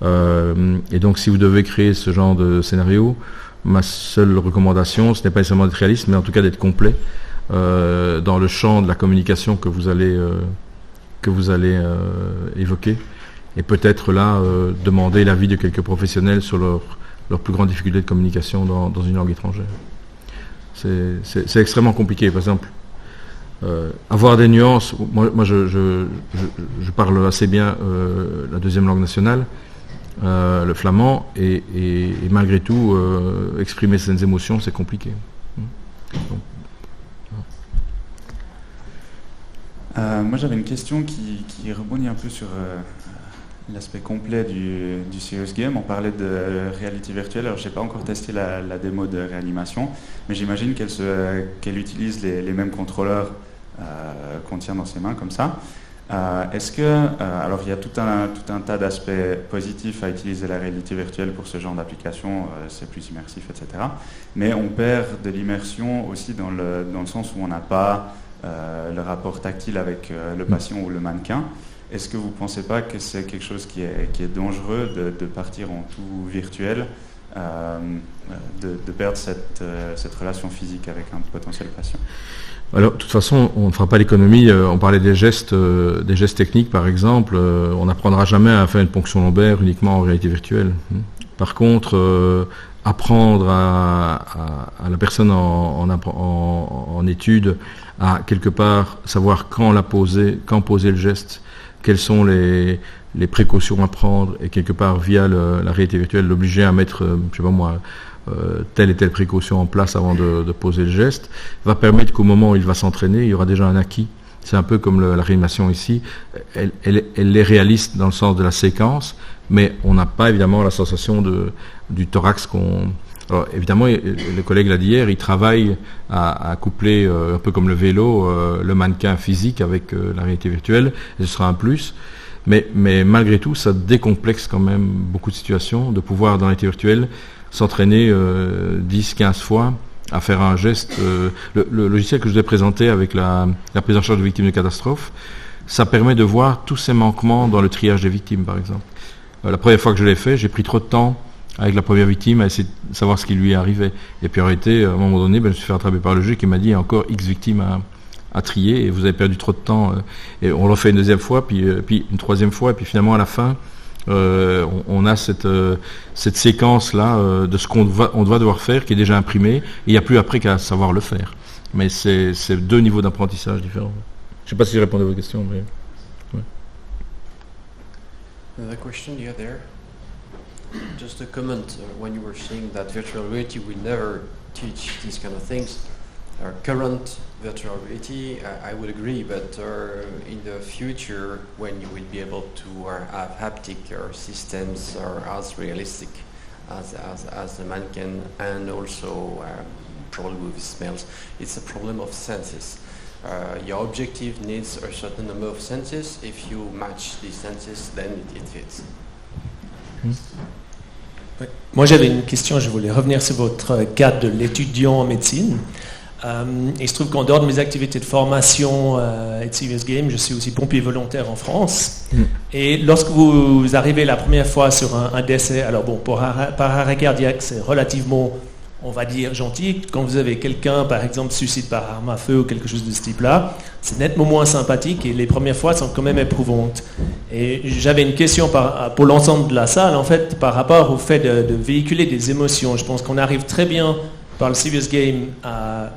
Et donc si vous devez créer ce genre de scénario, ma seule recommandation, ce n'est pas nécessairement d'être réaliste, mais en tout cas d'être complet dans le champ de la communication que vous allez évoquer, et peut-être là demander l'avis de quelques professionnels sur leurs plus grandes difficultés de communication dans une langue étrangère. C'est extrêmement compliqué. Par exemple, avoir des nuances. Moi je parle assez bien la deuxième langue nationale, le flamand, et malgré tout, exprimer ses émotions, c'est compliqué. Donc, moi j'avais une question qui rebondit un peu sur l'aspect complet du Serious Game. On parlait de réalité virtuelle. Alors je n'ai pas encore testé la démo de réanimation, mais j'imagine qu'elle utilise les mêmes contrôleurs qu'on tient dans ses mains comme ça. Est-ce que, alors il y a tout un tas d'aspects positifs à utiliser la réalité virtuelle pour ce genre d'application, c'est plus immersif, etc. Mais on perd de l'immersion aussi dans le sens où on n'a pas le rapport tactile avec le patient ou le mannequin. Est-ce que vous ne pensez pas que c'est quelque chose qui est dangereux de partir en tout virtuel, de perdre cette relation physique avec un potentiel patient? Alors, de toute façon, on ne fera pas l'économie. On parlait des gestes techniques, par exemple. On n'apprendra jamais à faire une ponction lombaire uniquement en réalité virtuelle. Par contre, apprendre à la personne en étude à quelque part savoir quand poser le geste, quelles sont les précautions à prendre, et quelque part via la réalité virtuelle l'obliger à mettre, je sais pas moi, telle et telle précaution en place avant de poser le geste, va permettre qu'au moment où il va s'entraîner, il y aura déjà un acquis. C'est un peu comme la réanimation ici, elle est réaliste dans le sens de la séquence, mais on n'a pas évidemment la sensation du thorax qu'on... Alors évidemment, le collègue l'a dit hier, il travaille à coupler, un peu comme le vélo, le mannequin physique avec la réalité virtuelle, et ce sera un plus. Mais malgré tout, ça décomplexe quand même beaucoup de situations, de pouvoir dans la réalité virtuelle s'entraîner 10-15 fois à faire un geste. Le logiciel que je vous ai présenté avec la prise en charge de victimes de catastrophes, ça permet de voir tous ces manquements dans le triage des victimes, par exemple. La première fois que je l'ai fait, j'ai pris trop de temps avec la première victime à essayer de savoir ce qui lui est arrivé. Et puis en réalité, à un moment donné, je me suis fait rattraper par le jeu qui m'a dit il y a encore X victimes à trier et vous avez perdu trop de temps. Et on l'a fait une deuxième fois, puis une troisième fois, et puis finalement à la fin, on a cette séquence-là de ce qu'on va devoir faire qui est déjà imprimé, et il n'y a plus après qu'à savoir le faire. Mais c'est deux niveaux d'apprentissage différents. Je ne sais pas si je réponds à vos questions, mais... Ouais. Another question you had there? Just a comment when you were saying that virtual reality will never teach these kind of things. Current virtual reality, I would agree, but in the future, when you will be able to have haptic systems are as realistic as the mannequin, and also probably with smells, it's a problem of senses. Your objective needs a certain number of senses. If you match these senses, then it fits. Ouais. Moi j'avais une question, je voulais revenir sur votre cadre de l'étudiant en médecine. Il se trouve qu'en dehors de mes activités de formation et de Serious Game, je suis aussi pompier volontaire en France. Et lorsque vous arrivez la première fois sur un décès, alors bon, par arrêt cardiaque, c'est relativement, on va dire, gentil. Quand vous avez quelqu'un, par exemple, suicide par arme à feu ou quelque chose de ce type-là, c'est nettement moins sympathique et les premières fois sont quand même éprouvantes. Et j'avais une question pour l'ensemble de la salle, en fait, par rapport au fait de véhiculer des émotions. Je pense qu'on arrive très bien par le Serious Game à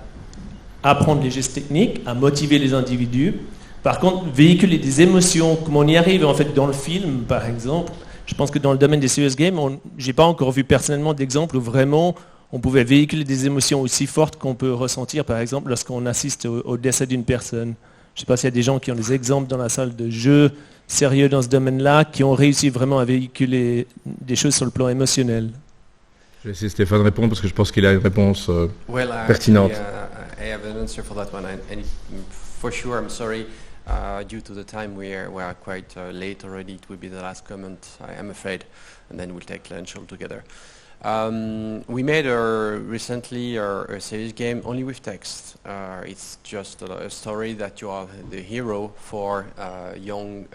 apprendre les gestes techniques, à motiver les individus. Par contre, véhiculer des émotions, comme on y arrive en fait dans le film, par exemple, je pense que dans le domaine des Serious Games, j'ai pas encore vu personnellement d'exemple où vraiment on pouvait véhiculer des émotions aussi fortes qu'on peut ressentir, par exemple, lorsqu'on assiste au décès d'une personne. Je ne sais pas s'il y a des gens qui ont des exemples dans la salle de jeux sérieux dans ce domaine-là, qui ont réussi vraiment à véhiculer des choses sur le plan émotionnel. Je vais laisser Stéphane répondre parce que je pense qu'il a une réponse pertinente. I have an answer for that one, and for sure, I'm sorry. Due to the time we are quite late already, it will be the last comment, I am afraid, and then we'll take lunch all together. We made recently a series game only with text. It's just a story that you are the hero for young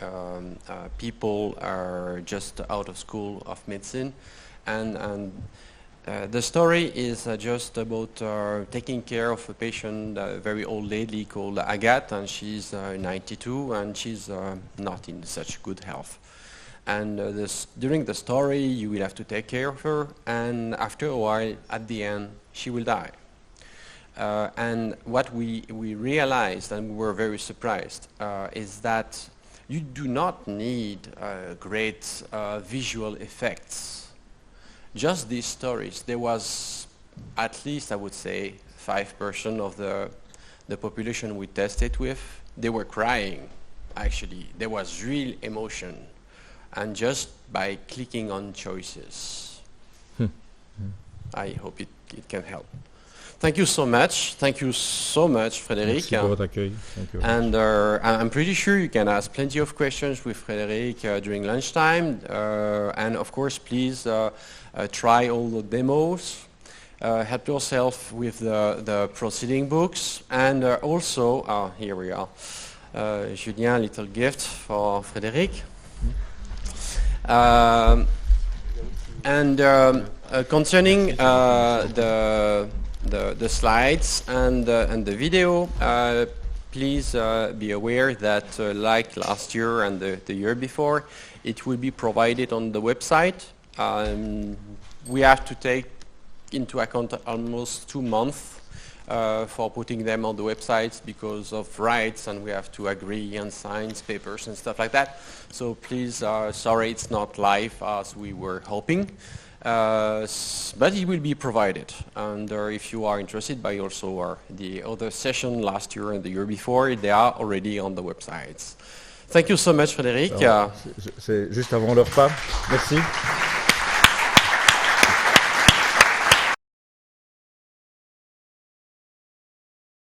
people are just out of school of medicine, and the story is just about taking care of a patient, a very old lady called Agathe, and she's 92 and she's not in such good health. And during the story, you will have to take care of her, and after a while, at the end, she will die. And what we realized, and we were very surprised, is that you do not need great visual effects. Just these stories. There was at least, I would say, 5% of the population we tested with, they were crying, actually. There was real emotion. And just by clicking on choices. I hope it can help. Thank you so much. Thank you so much, Frédéric. Merci pour votre accueil. Thank you. And I'm pretty sure you can ask plenty of questions with Frédéric during lunchtime. And of course, please try all the demos. Help yourself with the proceeding books. And also, here we are. Julien, a little gift for Frédéric. Concerning the slides and the video, please be aware that like last year and the year before, it will be provided on the website. We have to take into account almost 2 months for putting them on the websites because of rights, and we have to agree and sign papers and stuff like that. So please, sorry it's not live as we were hoping, but it will be provided. And if you are interested by also the other session last year and the year before, they are already on the websites. Thank you so much, Frédéric. C'est juste avant le repas. Merci.